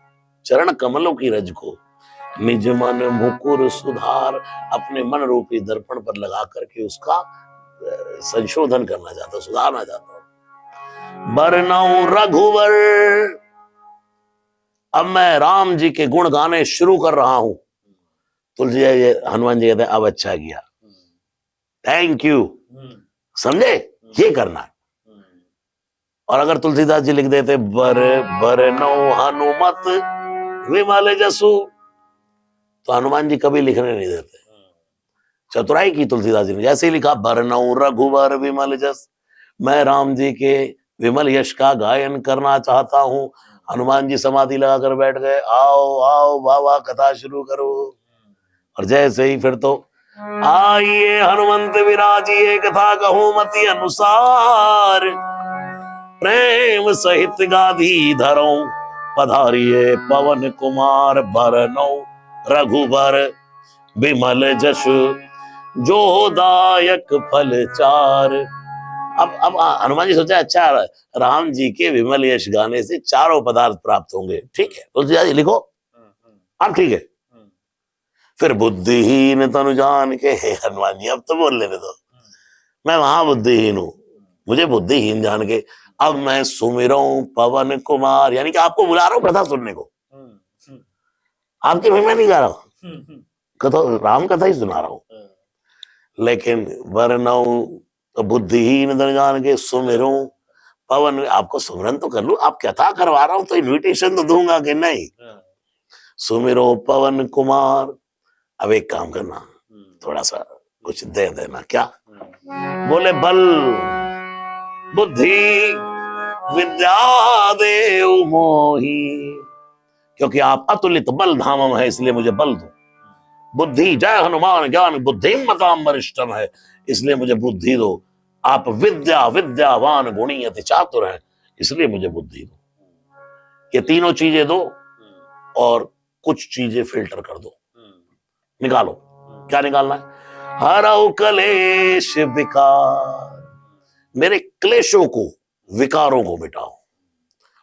चरण कमलों की रज को निज मन मुकुर सुधार, अपने मन रूपी दर्पण पर लगा करके उसका संशोधन करना चाहता हूं, सुधारना चाहता हूं। बरनऊं रघुवर, अब मैं राम जी के गुण गाने शुरू कर रहा हूं। तुलसी जी, हनुमान जी कहते हैं अब अच्छा किया, थैंक यू, समझे, ये करना है। और अगर तुलसीदास जी लिख देते बरनऊं हनुमत विमल जसु, तो हनुमान जी कभी लिखने नहीं देते। चतुराई की तुलसीदास जी ने जैसे ही लिखा बरनऊं रघुवर विमल जस, मैं राम जी के विमल यश का गायन करना चाहता हूं। हनुमान जी समाधि लगाकर बैठ गए, आओ आओ बाबा कथा शुरू करो। और जैसे ही फिर तो आइए हनुमंत विराजिए, कथा कहूं मति अनुसार, प्रेम सहित गाधी धरो, पधारिये पवन कुमार, बरनऊं रघुवर विमल जस, जो दायक फल चार। अब हनुमान जी सोचा अच्छा राम जी के विमल यश गाने से चारों पदार्थ प्राप्त होंगे, ठीक है तुलसीदास जी लिखो, अब ठीक है। फिर बुद्धिहीन तनु जान के, हनुमान जी अब तो बोल लेने दो, मैं वहां बुद्धिहीन हूं, मुझे बुद्धिहीन जान के अब मैं सुमिरऊं पवन कुमार, यानी कि आपको बुला रहा हूं कथा सुनने को, आपकी महिमा नहीं गा रहा हूं, कथा राम कथा ही सुना रहा हूं। लेकिन वरनऊं तो बुद्धिहीन तनु जान के सुमिरूं पवन, आपको सुमरन तो कर लूं, आप कथा करवा रहा हूं तो इन्विटेशन तो दूंगा कि नहीं। सुमिरो पवन कुमार, अब एक काम करना, थोड़ा सा कुछ दे देना, क्या? बोले बल बुद्धि विद्या देव मोही, क्योंकि आप अतुलित बल धामम है इसलिए मुझे बल दो। बुद्धि, जय हनुमान ज्ञान बुद्धि मताम वरिष्ठम है, इसलिए मुझे बुद्धि दो। आप विद्या विद्यावान गुणी अति चातुर हैं, इसलिए मुझे बुद्धि दो। ये तीनों चीजें दो और कुछ चीजें फिल्टर कर दो, निकालो। क्या निकालना है? हरऊ कलेश विकार, मेरे क्लेशों को विकारों को मिटाओ,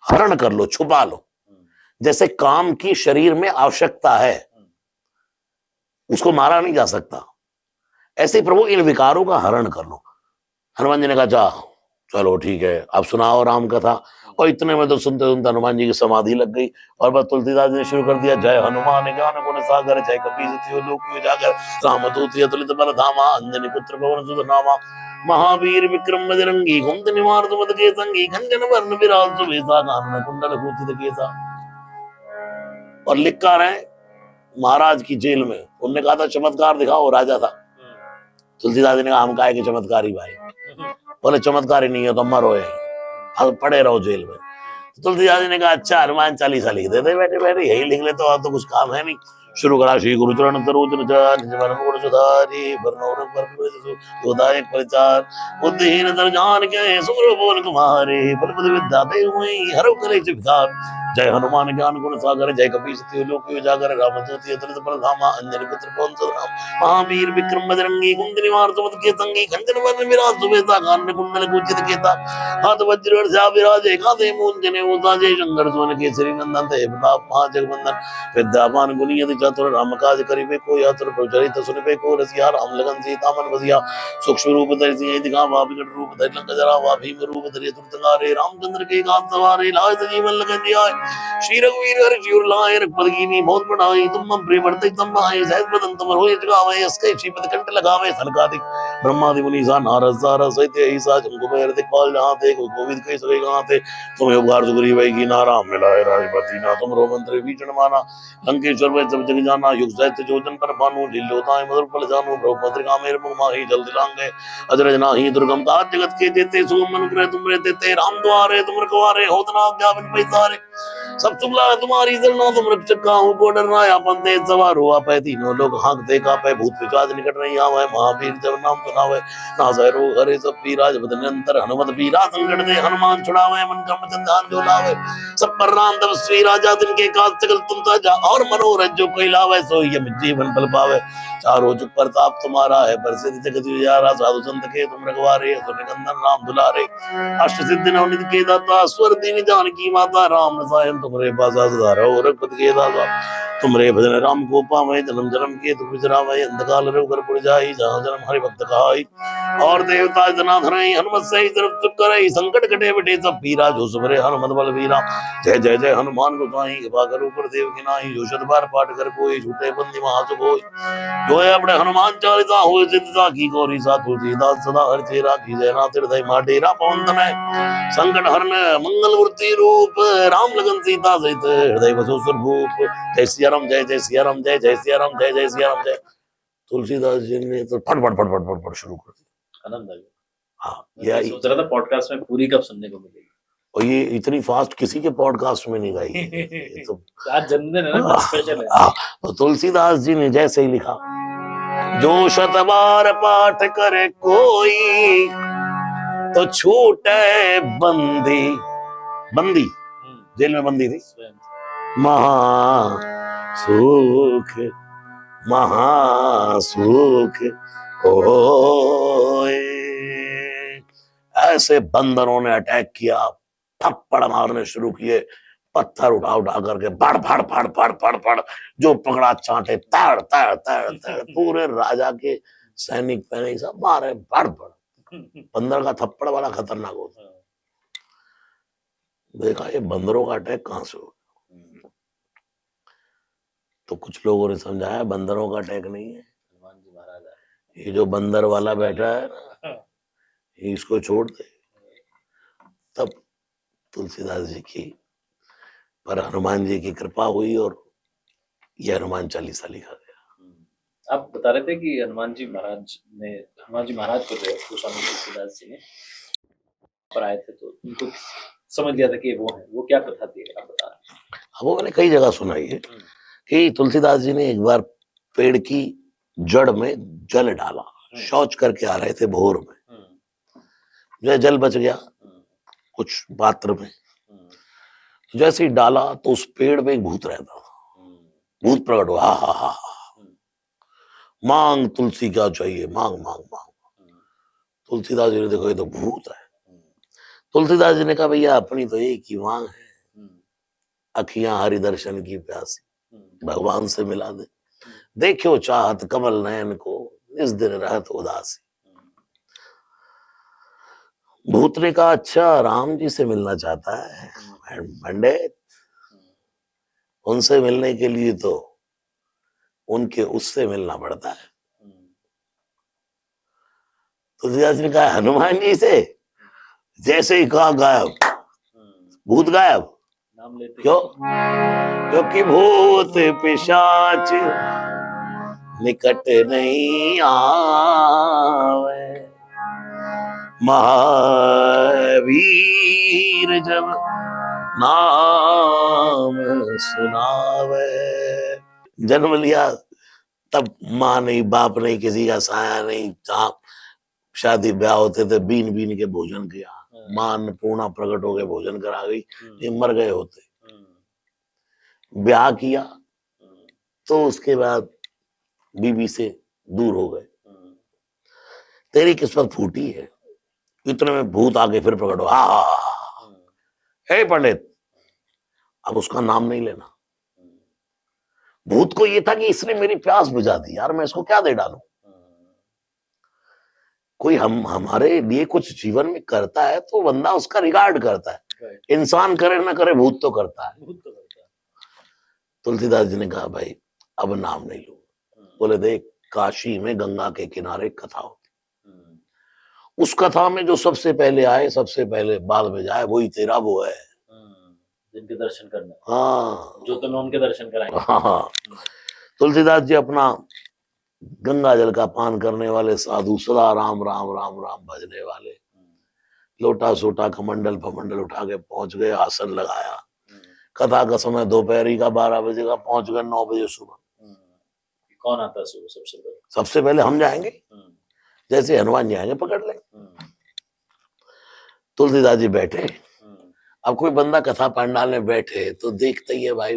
हरण कर लो, छुपा लो। जैसे काम की शरीर में आवश्यकता है, उसको मारा नहीं जा सकता, ऐसे प्रभु इन विकारों का हरण कर लो। हनुमान जी ने कहा जा चलो ठीक है, अब सुनाओ राम कथा। और इतने में तो सुनते सुनते हनुमान जी की समाधि लग गई। और बस तुलसीदास जी ने शुरू कर दिया, जय हनुमान ज्ञान गुण सागर, जय कपीस लोक उजागर, रामदूत अतुलित बल धामा, अंजनी पुत्र पवन सुत नामा, महावीर विक्रम बजरंगी, कुंद निवार सुमति के संगी, खंजन वर्ण विराज सुबेसा, कानन कुंडल कुंचित केसा। और लिख कर है महाराज की जेल में, उनने कहा था चमत्कार दिखाओ, राजा था। तुलसीदास जी ने कहा हम काहे के चमत्कारी भाई, बोले चमत्कारी नहीं है तो मरो, पड़े रहो जेल में। तुलसीदास जी ने कहा अच्छा हनुमान चालीसा लिख देते बैठे बैठे, यही लिख लेते, और तो कुछ काम है नहीं। शुरू करा, श्री गुरु चरण सरोज रज निज मन मुकुर सुधारि, बरनऊं रघुवर जो दायक फल चार, बुद्धिहीन तनु जान के सुमिरऊं पवन कुमार, बल बुद्धि विद्या देहु मोहि, हरऊ कलेश विकार। जय हनुमान ज्ञान गुण सागर, जय कपीस लोक उजागर, रामदूत अतुलित बल धामा, अंजनी पुत्र पवन सुत नामा, महावीर विक्रम बजरंगी, कुंद निवार सुमति के संगी, खंजन वर्ण विराज सुबेसा, कानन कुंडल कुंचित केसा, हाथ वज्र वर्षा विराजे, कांधे मूंज जनेऊ साजे, शंकर सुवन केसरी नंदन, थे प्रताप महाजगवंदन, विद्यावान गुणी अति चातुर, राम काज करिबे को आतुर, प्रभु चरित सुनिबे को रसिया, राम लगन सीता मन बसिया, सूक्ष्म रूप धरि सिंह दिखावा, विकट रूप धरि लंक जरावा, भीम रूप धरि असुर संहारे, रामचंद्र के काज सवारे, लाए सजीवन लखन जियाए, श्री रघुवीर हरि शिवर लाए, रघुपति कीन्ही बहुत बड़ाई, तुम मम प्रिय भरते तम भाई, सहज बदन तुम रोय जगावे, अस्कै श्रीपति कंठ लगावे, सनकादिक ब्रह्मादि मुनीसा नारद सारद सहित ऐसा कुबेर दिक्पाल जहाँ थे, गोविंद कई सके कहाँ थे, तुम्हें उपकार सुग्री वही की ना, राम मिलाए राजपति ना, तुम रो मंत्र भीषण माना, लंकेश्वर में सब जग जाना, युग सहस्त्र जोजन पर भानु, ढिल्लोताय मधुर फल जानू, प्रभु पत्रिका मेरे मुख माही, जल्द लांगे अजरज नाही, दुर्गम काज जगत के देते, सुगम अनुग्रह तुम रे देते, राम द्वारे तुम रखवारे, होत ना आज्ञा बिन पैसारे, सब सुगला तुम्हारी शरणा, तुम रक्षक काहू को डरना, आपन तेज सवार हुआ पै, तीनों लोग हाँकते कांपे, भूत पिशाच निकट नहीं आवे, महावीर जब नाम सुनावे, नासै रोग हरे सब पीरा, जपत निरंतर हनुमत बीरा, संकट दे हनुमान छुड़ावे, मन क्रम चंदान जो लावे, सब पर राम तपस्वी राजा, तिनके काज सकल तुम साजा, और मनोरथ जो कोई लावे, सोई यम जीवन फल पावे, चारों जुग प्रताप तुम्हारा है, प्रसिद्ध जगत उजियारा, साधु संत के तुम रखवारे, असुर निकंदन राम दुलारे, अष्ट सिद्धि नवनिधि के दाता, स्वर दीन जानकी माता, राम रसायन तुमरे पासा सदारा, रघुपति के दाता तुमरे भजन राम को पावै, जन्म जन्म के दुख बिसरावै, अंधकाल रघुबर पुर जाई, जहाँ जन्म हरि भक्त कहाई, और देवता जना धरई, हनुमत सही तरफ चुप करई, संकट कटे बिटे सब पीरा, जो सुमरे हनुमत बल वीरा, जय जय जय हनुमान गोसाई, कृपा करो गुरुदेव की नाई, जो शत बार पाठ कर कोई, झूठे बंदी महासुख होई, जो है अपने हनुमान चालीसा होए सिद्धता की गौरी सा, तुलसीदास सदा हर चेरा की, जय नाथ हृदय माडेरा पवन तनय, संकट हरन मंगल मूर्ति रूप, राम लगन सीता सहित हृदय बसो सुरभूप, जय सिया राम, जय जय सिया राम, जय जय सिया राम, जय जय सिया राम, जय। तुलसीदास जी ने तो फट फट फट फट फट फट शुरू कर दिया। आनंद आ गया। हाँ, मैं तो सोच रहा था पॉडकास्ट में पूरी कब सुनने को मिलेगी। और ये इतनी फास्ट किसी के पॉडकास्ट में नहीं गाई ये तो आज जन्मदिन है ना, स्पेशल है। तो तुलसीदास जी ने जैसे ही लिखा, जो शत बार पाठ करे कोई, तो छूटे बंदी, बंदी जेल में बंदी थी, महासुख महासुख होए। ऐसे बंदरों ने अटैक किया, थप्पड़ मारने शुरू किए, पत्थर उठा उठा करके फड़ फड़ फड़ फड़ फड़ फड़, जो पकड़ा चांटे तड़ तड़ तड़ तड़, पूरे राजा के सैनिक पैनिक सब मारे फड़ फड़। बंदर का थप्पड़ वाला खतरनाक होता है। देखा ये बंदरों का अटैक कहां से हो, तो कुछ लोगों ने समझाया बंदरों का अटैक नहीं है, हनुमान जी महाराज ये जो बंदर वाला बैठा है ना, इसको छोड़ दे। तब तुलसीदास जी की पर हनुमान जी की कृपा हुई और यह हनुमान चालीसा लिखा गया। आप बता रहे थे कि हनुमान जी महाराज को जो है स्वामी तुलसीदास जी ने पर आए थे, तो उनको समझ गया था कि वो है, वो क्या कथा थी आप बता रहे। वो मैंने कई जगह सुनाई है कि तुलसीदास जी ने एक बार पेड़ की जड़ में जल डाला, शौच करके आ रहे थे भोर में, जो जल बच गया कुछ पात्र में, जैसे ही डाला तो उस पेड़ में एक भूत रहता, भूत प्रकट हुआ, हा हा हा, मांग तुलसी क्या चाहिए, मांग मांग मांग। तुलसीदास जी ने देखो ये तो भूत है। तुलसीदास जी ने कहा भैया अपनी तो एक ही मांग है, अखियां हरि दर्शन की प्यासी, भगवान से मिला दे, देखियो चाहत कमल नयन को, इस दिन रहत उदासी। भूत ने कहा अच्छा राम जी से मिलना चाहता है पंडित, उनसे मिलने के लिए तो उनके उससे मिलना पड़ता है। तुलसीदास ने कहा हनुमान जी से, जैसे ही कहा गायब, भूत गायब। नाम लेते क्यों? क्योंकि भूत पिशाच निकट नहीं आवे, महावीर जब नाम सुनावे। जन्म लिया तब माँ नहीं, बाप नहीं, किसी का साया नहीं, जहाँ शादी ब्याह होते थे बीन बीन के भोजन किया, माँ अन्नपूर्णा प्रकट हो गए भोजन करा गई, ये मर गए होते। ब्याह किया तो उसके बाद बीबी से दूर हो गए, तेरी किस्मत फूटी है। इतने में भूत आगे फिर प्रकट हो, हे पंडित अब उसका नाम नहीं लेना। भूत को ये था कि इसने मेरी प्यास बुझा दी, यार मैं इसको क्या दे डालूं। कोई हमारे लिए कुछ जीवन में करता है तो बंदा उसका रिगार्ड करता है, इंसान करे ना करे भूत तो करता है। तुलसीदास जी ने कहा भाई अब नाम नहीं लूंगा। बोले देख काशी में गंगा के किनारे कथा होती, उस कथा में जो सबसे पहले आए सबसे पहले बाद में जाए वही तेरा वो है, जिनके दर्शन करना। हाँ जो तुम्हें उनके दर्शन कराएंगे। हाँ। तुलसीदास जी अपना गंगा जल का पान करने वाले साधु, सदा राम राम राम राम भजने वाले, लोटा सोटा कमंडल फमंडल उठा के पहुंच गए, आसन लगाया। कथा का समय दोपहरी का 12 बजे का, पहुंच गए 9 बजे सुबह। कौन आता है सुबह सबसे पहले? सबसे पहले हम जाएंगे, जैसे हनुमान जी आएंगे पकड़ ले। तुलसीदास जी बैठे, अब कोई बंदा कथा पंडाल में बैठे तो देखते ही है भाई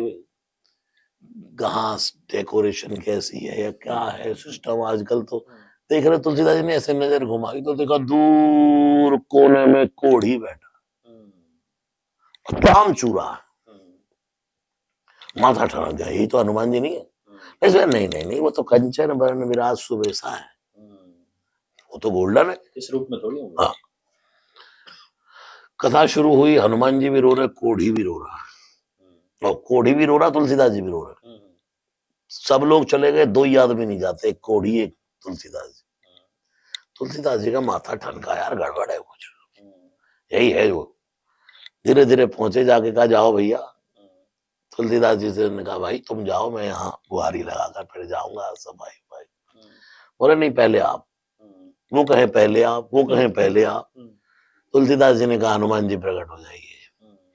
कहाँ डेकोरेशन कैसी है या क्या है सिस्टम आजकल तो देख रहे तुलसीदास जी ने ऐसे नजर घुमाई तो देखा दूर कोने में कोढ़ी बैठा काम चूरा माथा ठनक गया यही तो हनुमान जी नहीं है ऐसे नहीं नहीं नहीं वो तो कंचन वर्ण विराज सुबेसा है वो तो गोल्डन है इस रूप में थोड़ी होगा। हाँ कथा शुरू हुई हनुमान जी भी रो रहे कोढ़ी भी रो रहा और कोढ़ी भी रो रहा तुलसीदास जी भी रो रहे सब लोग चले गए दो ही आदमी नहीं जाते एक कोढ़ी एक तुलसीदास जी तुलसीदास जी का माथा ठनका यार गड़बड़ है कुछ यही है जो धीरे धीरे पहुंचे जाके कहा जाओ भैया तुलसीदास जी से ने कहा भाई तुम जाओ मैं यहाँ बुहारी लगाकर फिर जाऊंगा सफाई भाई बोले नहीं पहले आप वो कहे पहले आप वो कहे पहले आप तुलसीदास जी ने कहा हनुमान जी प्रकट हो जाइए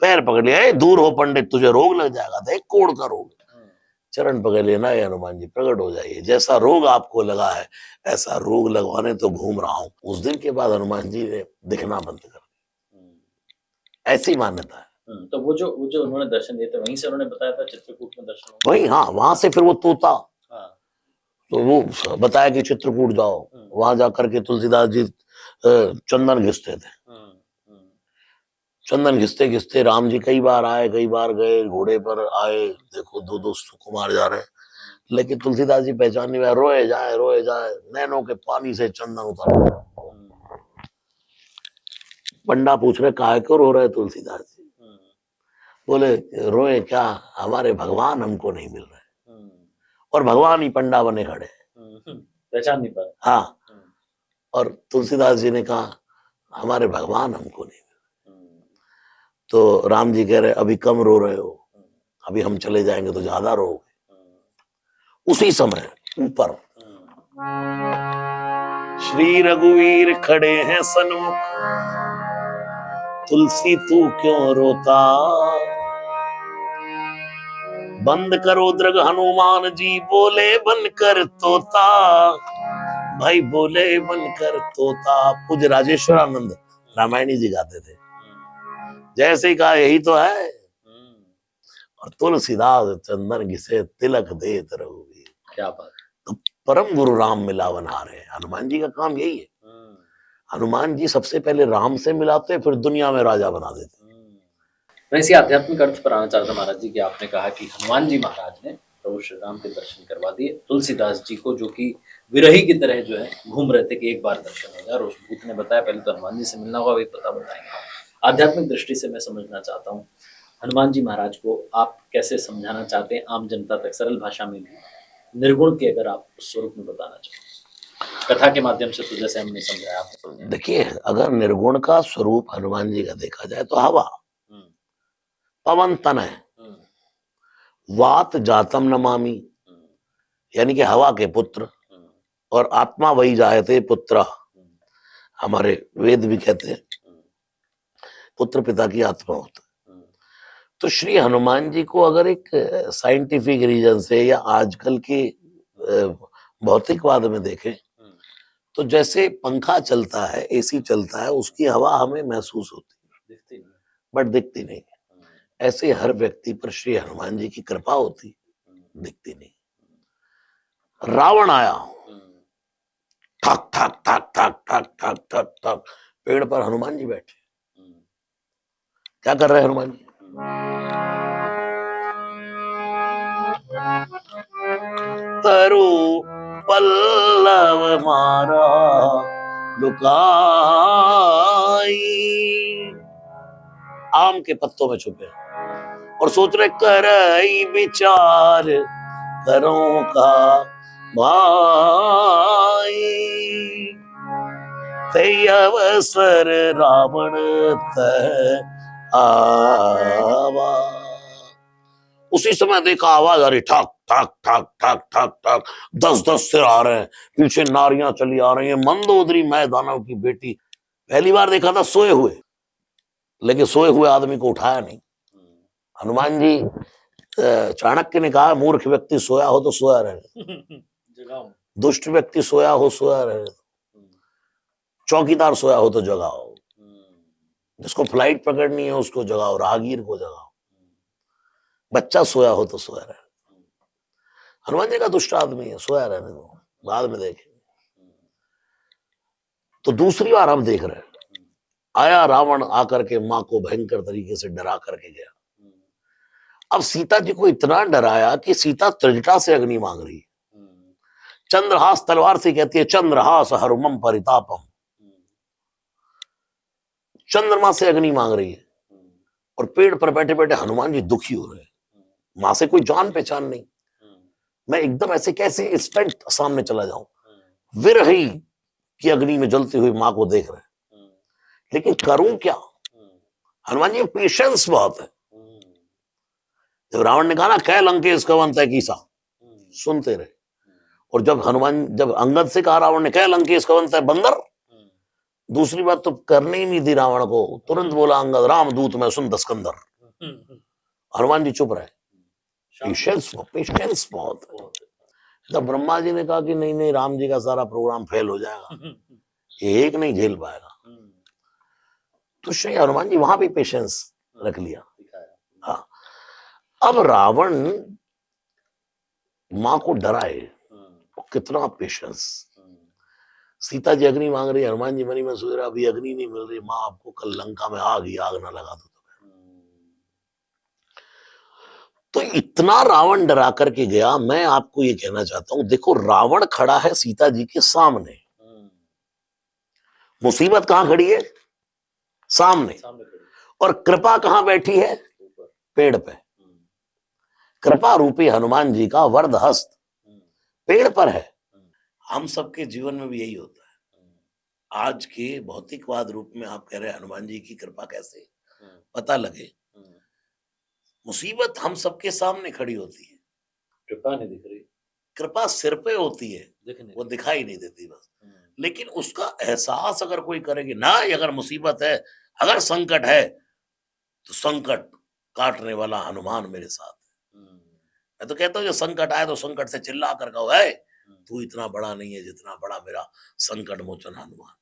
पैर पकड़ लिया दूर हो पंडित तुझे रोग लग जाएगा था एक कोढ़ का रोग चरण पकड़ लेना है हनुमान जी प्रकट हो जाइए जैसा रोग आपको लगा है ऐसा रोग लगवाने तो घूम रहा हूं उस दिन के बाद हनुमान जी ने दिखना बंद कर दिया ऐसी मान्यता है तो वो जो उन्होंने दर्शन दिए थे वहीं से उन्होंने बताया था चित्रकूट में दर्शन हुआ। वही हाँ वहां से फिर वो तोता हाँ। तो वो बताया कि चित्रकूट जाओ वहां जाकर के तुलसीदास जी चंदन घिसते थे चंदन घिसते घिसते राम जी कई बार आए कई बार गए घोड़े पर आए देखो दो दो सुकुमार जा रहे लेकिन तुलसीदास जी पहचान नहीं पाए रोए जाए नैनों के पानी से चंदन उतर पंडा पूछ रहे काहे क्यों रो रहे तुलसीदास जी बोले रोए क्या हमारे भगवान हमको नहीं मिल रहे और भगवान ही पंडा बने खड़े पहचान नहीं पा हाँ और तुलसीदास जी ने कहा हमारे भगवान हमको नहीं तो राम जी कह रहे अभी कम रो रहे हो अभी हम चले जाएंगे तो ज्यादा रोगे उसी समय ऊपर श्री रघुवीर खड़े हैं सन्मुख तुलसी तू क्यों रोता बंद करो दृग हनुमान जी बोले बनकर तोता भाई बोले बनकर तोता पूज्य राजेश्वरानंद रामायणी जी गाते थे जैसे ही कहा यही तो है और तुलसीदास चंदन घिसे तिलक देत रघुवीर क्या बात तो परम गुरु राम मिलावन हारे हनुमान जी का काम यही है हनुमान जी सबसे पहले राम से मिलाते फिर दुनिया में राजा बना देते मैं इसी आध्यात्मिक अर्थ पर आना चाहता महाराज जी कि आपने कहा कि हनुमान जी महाराज ने प्रभु श्री राम के दर्शन करवा दिए तुलसीदास जी को जो कि विरही की तरह जो है घूम रहे थे कि एक बार दर्शन हो जाए और उस भूत ने बताया पहले तो हनुमान जी से मिलना होगा वही पता बताएंगे आध्यात्मिक दृष्टि से मैं समझना चाहता हूँ हनुमान जी महाराज को आप कैसे समझाना चाहते हैं आम जनता तक सरल भाषा में भी निर्गुण के अगर आप उस स्वरूप में बताना चाहें कथा के माध्यम से तो जैसे हमने समझाया आपने देखिए अगर निर्गुण का स्वरूप हनुमान जी का देखा जाए तो हवा पवन तन है वात जातम नमामि यानी कि हवा के पुत्र और आत्मा वही जायते पुत्र हमारे वेद भी कहते हैं पुत्र पिता की आत्मा होता है तो श्री हनुमान जी को अगर एक साइंटिफिक रीजन से या आजकल के भौतिकवाद में देखें तो जैसे पंखा चलता है एसी चलता है उसकी हवा हमें महसूस होती है बट दिखती नहीं ऐसे हर व्यक्ति पर श्री हनुमान जी की कृपा होती दिखती नहीं रावण आया ठक ठक ठक ठक ठक ठक ठक ठक पेड़ पर हनुमान जी बैठे क्या कर रहे हैं हनुमान जी तरु पल्लव मारा लुकाई आम के पत्तों में छुपे और सोच रहे करई विचार करों का भाई ते अवसर रावण तह आवा उसी समय देखा आवाज आ रही ठक ठक ठक ठक ठक ठक 10-10 सिर आ रहे हैं पीछे नारियां चली आ रही हैं मंदोदरी मैदानव की बेटी पहली बार देखा था सोए हुए लेकिन सोए हुए आदमी को उठाया नहीं हनुमान जी चाणक्य ने कहा मूर्ख व्यक्ति सोया हो तो सोया रहे दुष्ट व्यक्ति सोया हो रहे चौकीदार सोया हो तो जगाओ जिसको फ्लाइट पकड़नी है उसको जगाओ राहगीर को जगाओ बच्चा सोया हो तो सोया रहे हनुमान जी का दुष्ट आदमी है, सोया रहने दो, बाद में देखेंगे। तो दूसरी बार हम देख रहे हैं, आया रावण आकर के माँ को भयंकर तरीके से डरा करके गया। अब सीता जी को इतना डराया कि सीता त्रिजटा से अग्नि मांग रही है। चंद्रहास तलवार से कहती है, चंद्रहास हरुमम परितापम, चंद्रमा से अग्नि मांग रही है। और पेड़ पर बैठे बैठे हनुमान जी दुखी हो रहे हैं, मां से कोई जान पहचान नहीं, मैं एकदम ऐसे कैसे इंस्टेंट सामने चला जाऊं, विरही की अग्नि में जलती हुई मां को देख रहे हैं, लेकिन करूं क्या। हनुमान जी पेशेंस बहुत है। जब रावण ने कहा ना, कै लंकेश कवन तय कीसा, सुनते रहे। और जब अंगद से कहा रावण ने, कै लंकेश कवन तय बंदर, दूसरी बात तो करने ही नहीं दी रावण को, तुरंत बोला अंगद, राम दूत में सुन दस्कंदर। हनुमान जी चुप रहे। पेशेंस बहुत है। जब ब्रह्मा जी ने कहा कि नहीं नहीं, राम जी का सारा प्रोग्राम फेल हो जाएगा, एक नहीं झेल पाएगा, तो श्री हनुमान जी वहां भी पेशेंस रख लिया। हाँ, अब रावण मां को डराए, कितना पेशेंस। सीता जी अग्नि मांग रही, हनुमान जी मनी में सोच रहा, अभी अग्नि नहीं मिल रही, मां आपको कल लंका में आग ही आग ना लगा दो। तो इतना रावण डरा करके गया। मैं आपको ये कहना चाहता हूं, देखो रावण खड़ा है सीता जी के सामने, मुसीबत कहां खड़ी है, सामने, और कृपा कहां बैठी है, पेड़ पे। कृपा रूपी हनुमान जी का वरद हस्त पेड़ पर है। हम सबके जीवन में भी यही होता है। आज के भौतिकवाद रूप में आप कह रहे हैं हनुमान जी की कृपा कैसे पता लगे, मुसीबत हम सबके सामने खड़ी होती है, कृपा नहीं दिख रही, कृपा सिर पे होती है, वो दिखाई नहीं देती बस। लेकिन उसका एहसास अगर कोई करेगी ना, अगर मुसीबत है, अगर संकट है, तो संकट काटने वाला हनुमान मेरे साथ है। मैं तो कहता हूँ, जो संकट आए तो संकट से चिल्ला कर कहो, है तू इतना बड़ा नहीं है जितना बड़ा मेरा संकट मोचन हनुमान।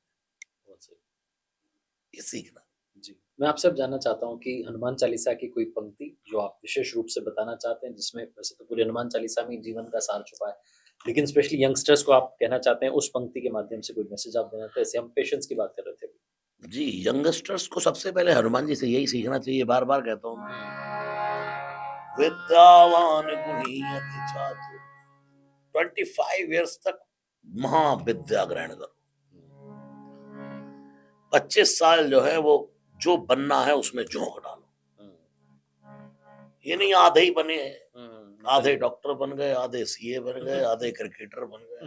ये सीखना। जी, मैं आपसे अब जानना चाहता हूँ कि हनुमान चालीसा की कोई पंक्ति जो आप विशेष रूप से बताना चाहते हैं, जिसमें वैसे तो पूरी हनुमान चालीसा में जीवन का सार छुपा है, लेकिन स्पेशली यंगस्टर्स को आप कहना चाहते हैं, उस पंक्ति के माध्यम से कोई मैसेज आप देना चाहते हैं। जैसे हम पेशेंस की बात कर रहे थे। जी, यंगस्टर्स को सबसे पहले हनुमान जी से यही सीखना चाहिए, बार बार कहता हूँ, विद्यावान गुणी अति चातुर, 25 ईयर्स तक महाविद्या ग्रहण करो। 25 साल जो है वो जो बनना है उसमें झोंक डालो। ये नहीं आधे ही बने हैं, आधे डॉक्टर बन गए, आधे सीए बन गए, आधे क्रिकेटर बन गए,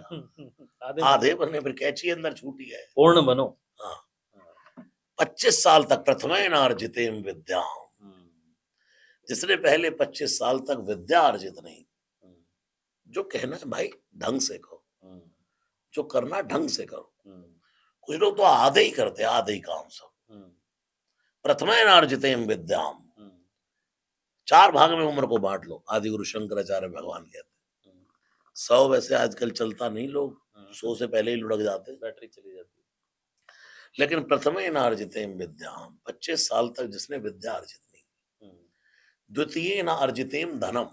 आधे बने, फिर कैची अंदर छूटी है। पूर्ण बनो। हाँ, 25 साल तक प्रथमेन अर्जितेम विद्या, जिसने पहले 25 साल तक विद्या अर्जित नहीं, जो कहना है भाई ढंग से करो, जो करना ढंग से करो। कुछ लोग तो आधे ही करते, आधे ही काम सब। प्रथमेन अर्जितेम विद्याम, 4 भाग में उम्र को बांट लो, आदि गुरु शंकराचार्य भगवान कहते हैं। 100 वैसे आजकल चलता नहीं, लोग 100 से पहले ही लुढ़क जाते, बैटरी चली जाती। लेकिन प्रथमेन अर्जितेम विद्याम, 25 साल तक जिसने विद्या अर्जित नहीं, द्वितीय न अर्जितेम धनम,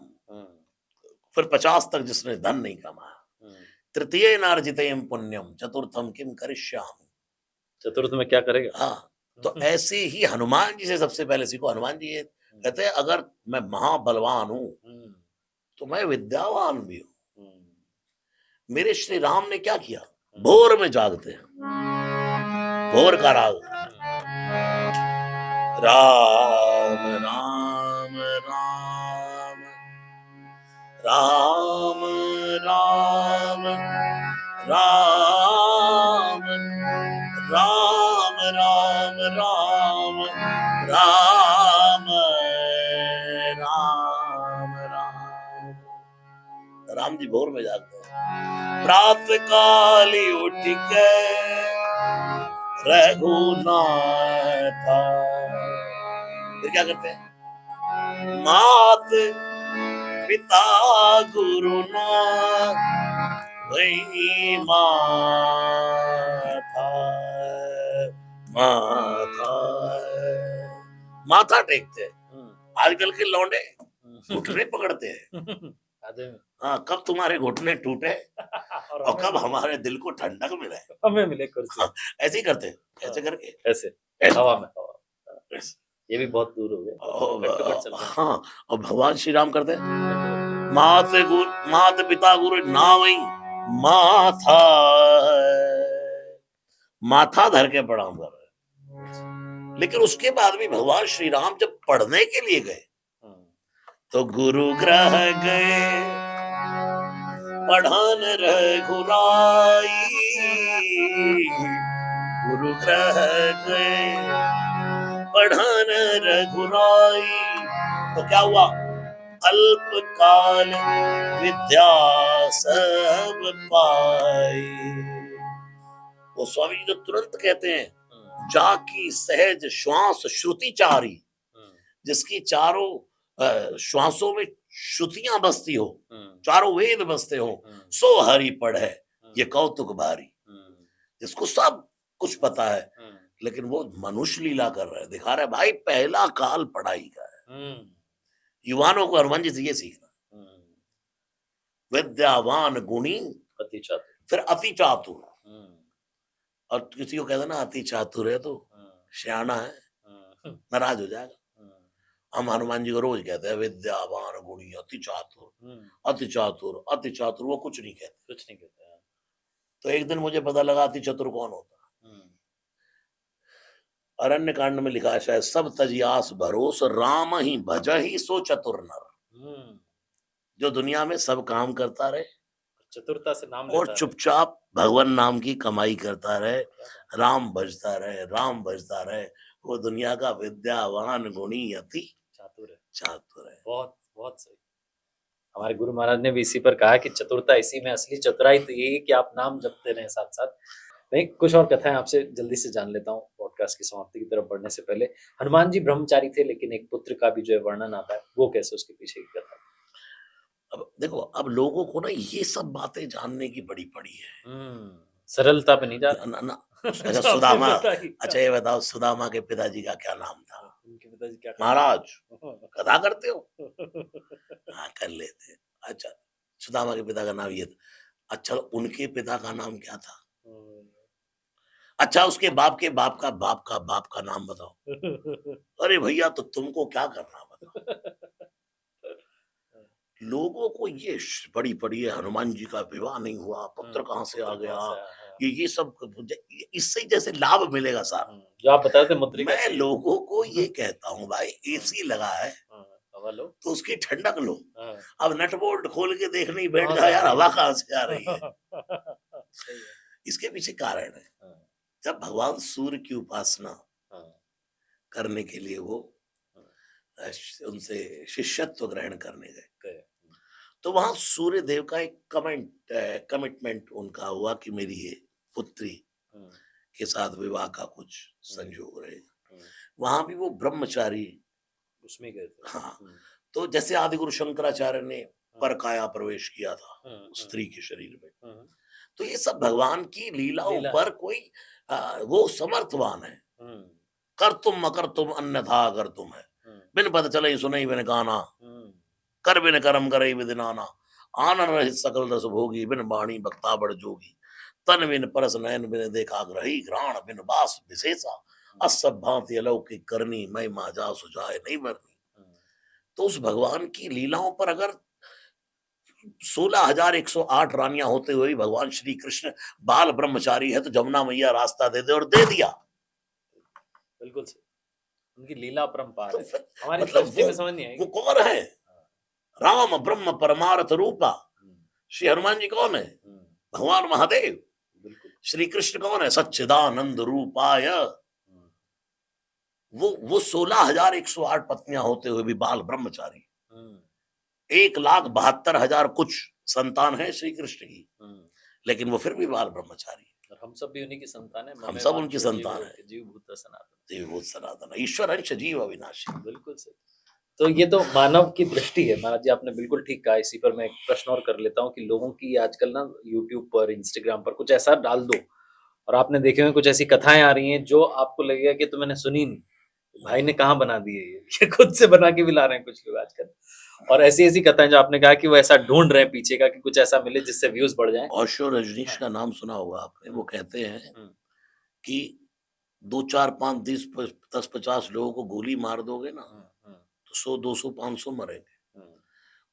फिर 50 तक जिसने धन नहीं कमाया, तृतीय न अर्जितेम पुण्यम, चतुर्थम किम करिष्यामि, चतुर्थ में क्या करेगा। हाँ, तो ऐसे ही हनुमान जी से सबसे पहले सीखो। हनुमान जी ये कहते हैं, अगर मैं महाबलवान हूं तो मैं विद्यावान भी हूं। मेरे श्री राम ने क्या किया, भोर में जागते हैं, भोर का राग, राम राम राम राम राम राम राम राम राम राम राम राम। राम जी भोर में जागते हैं, प्रातः काली उठ के रघुनाथ, फिर क्या करते हैं, मात पिता गुरु नाथ वही माथा, माथा माथा टेकते हैं। आजकल के लौंडे घुटने पकड़ते हैं, आधे में हाँ, कब तुम्हारे घुटने टूटे और और कब हमें हमारे दिल को ठंडक मिले। हमें मिले कुर्सी। हाँ, ऐसे ही करते, ऐसे हाँ, करके ऐसे ऐसे। हवा में हवा। हाँ, ऐसे। ये भी बहुत दूर हो गए, कट टू कट चल रहे हैं। हाँ, और भगवान श्री राम करते कट मात पिता गुरु नावई माथा माथा धर के प्रणाम कर रहे। लेकिन उसके बाद भी भगवान श्री राम जब पढ़ने के लिए गए तो गुरु ग्रह गए पढ़ान रघुराई, गुरु ग्रह गए पढ़ान रघुराई। तो क्या हुआ, अल्प काल विद्या सब पाई। वो स्वामी जी जो तुरंत कहते हैं, जाकी सहज श्वास श्रुति चारी, जिसकी चारों श्वासों में श्रुतियां बसती हो, चारों वेद बसते हो, सो हरि पढ़े ये कौतुक भारी। जिसको सब कुछ पता है लेकिन वो मनुष्य लीला कर रहे हैं, दिखा रहे हैं भाई पहला काल पढ़ाई का है। युवानों को हनुमान जी से ये सीखना, विद्यावान गुणी अति चातुर, फिर अति चातुर। और किसी को कहते ना अति चातुर है तो सियाना है, नाराज हो जाएगा। हम हनुमान जी को रोज कहते हैं विद्यावान गुणी अति चातुर, अति चातुर, अति चातुर। वो कुछ नहीं कहते, कुछ नहीं कहते हैं। तो एक दिन मुझे पता लगा अति चतुर कौन होता है। अरण्य कांड में लिखा है शायद, सब तजियास भरोस राम ही भजहि सो चतुर नर। जो दुनिया में सब काम करता रहे, चतुरता से नाम और लेता चुपचाप भगवान नाम की कमाई करता रहे, राम भजता रहे, राम भजता रहे, वो दुनिया का विद्यावान गुणी अति चातुर है। चातुर है। बहुत बहुत सही। हमारे गुरु महाराज ने भी इसी पर कहा कि चतुरता इसी में, असली चतुराई तो यही है कि आप नाम जपते रहे साथ साथ। मैं कुछ और कथाएं आपसे जल्दी से जान लेता हूँ पॉडकास्ट की समाप्ति की तरफ बढ़ने से पहले। हनुमान जी ब्रह्मचारी थे लेकिन एक पुत्र का भी जो है वर्णन आता है, वो कैसे, उसके पीछे की कथा? अब देखो, अब लोगों को ना ये सब बातें जानने की बड़ी पड़ी है, सरलता पे नहीं जाते ना, ना। अच्छा सुदामा, अच्छा ये बताओ सुदामा के पिताजी का क्या नाम था? उनके पिताजी क्या महाराज कथा करते हो? हाँ कर लेते। अच्छा सुदामा के पिता का नाम ये था। अच्छा उनके पिता का नाम क्या था? अच्छा उसके बाप के बाप का बाप का बाप का नाम बताओ। अरे भैया तो तुमको क्या करना बताओ। लोगों को ये बड़ी पड़ी है, हनुमान जी का विवाह नहीं हुआ, पुत्र कहाँ से आ गया, ये सब इससे जैसे लाभ मिलेगा सारा। जो आप बता रहे थे मुद्रिका, मैं लोगों को ये कहता हूँ भाई एसी लगा है तो उसकी ठंडक लो। अब नट बोल्ट खोल के देखने ही बैठ जाओ यार, हवा कहाँ से आ रही है। इसके पीछे कारण है, जब भगवान सूर्य की उपासना करने के लिए वो उनसे शिष्यत्व ग्रहण करने गए, तो वहां सूर्य देव का एक कमिटमेंट उनका हुआ कि मेरी ये पुत्री के साथ विवाह का कुछ संयोग रहेगा। वहां भी वो ब्रह्मचारी उसमें गए थे। हाँ, तो जैसे आदिगुरु शंकराचार्य ने परकाया प्रवेश किया था स्त्री के शरीर में, तो ये सब भगवान की लीलाओं पर कोई वो समर्थवान है। कर तुम मकर तुम अन्यथा अगर तुम है, बिन पद चले सुनई बिन गाना, कर बिन कर्म करे विधि नाना, आनंद रहित सकल रस भोगी, बिन बाणी बक्ता बड़ जोगी, तन बिन परस नयन बिन देखा ग्रही, घ्राण बिन बास विशेषा, असब भांति अलौकिक करनी, मैं माजा सुझाए नहीं मरनी। तो उस भगवान की लीलाओं पर अगर 16,108 रानियां होते हुए भगवान श्री कृष्ण बाल ब्रह्मचारी है, तो जमुना मैया रास्ता दे दे, और दे दिया। बिल्कुल सही, उनकी लीला अपरंपार तो है। हमारी मतलब दृष्टि में समझ नहीं आएगी वो कौन है? राम ब्रह्म परमार्थ रूपा। श्री हनुमान जी कौन है? भगवान महादेव। श्री कृष्ण कौन है? सच्चिदानंद रूपाय। वो 16,108 पत्नियां होते हुए भी बाल ब्रह्मचारी। 1,72,000 कुछ संतान है श्री कृष्ण की, लेकिन वो फिर भी बाल ब्रह्मचारी। और हम सब भी उन्हीं की संतान है, हम सब उनकी संतान है। जीव भूत सनातन, जीव भूत सनातन, ईश्वर अंश जीव अविनाशी। बिल्कुल सही। तो ये तो मानव की दृष्टि है। महाराज जी आपने बिल्कुल ठीक कहा। इसी पर मैं एक प्रश्न और कर लेता हूँ कि लोगों की आजकल ना यूट्यूब पर, इंस्टाग्राम पर कुछ ऐसा डाल दो और आपने देखे हुए कुछ ऐसी कथाएं आ रही हैं जो आपको लगेगा कि तो मैंने सुनी नहीं, भाई ने कहाँ बना दिए ये खुद से बना के भी ला रहे हैं कुछ लोग आजकल। और ऐसी ऐसी कथाएं जो आपने कहा कि वो ऐसा ढूंढ रहे हैं पीछे का कि कुछ ऐसा मिले जिससे व्यूज बढ़ जाएं। ओशो रजनीश हाँ। का नाम सुना होगा आपने। वो हम्म, कहते हैं हम्म, कि 2 4 5 10 50 लोगों को गोली मार दोगे ना, हम्म, तो 100 200 500 मरेंगे। हम्म,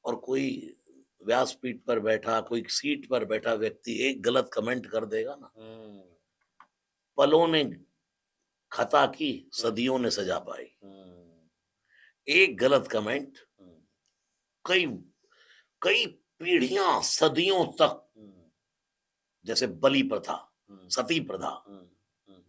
और कोई व्यासपीठ पर बैठा, कोई सीट पर बैठा व्यक्ति एक गलत कमेंट कर देगा ना, हम्म, पलों ने खता की, हम्म, सदियों ने सजा पाई। हम्म, एक गलत कमेंट हम्म, कई कई पीढ़ियां, सदियों तक, हम्म, जैसे बलि प्रथा, हम्म, सती प्रथा, हम्म, हम्म,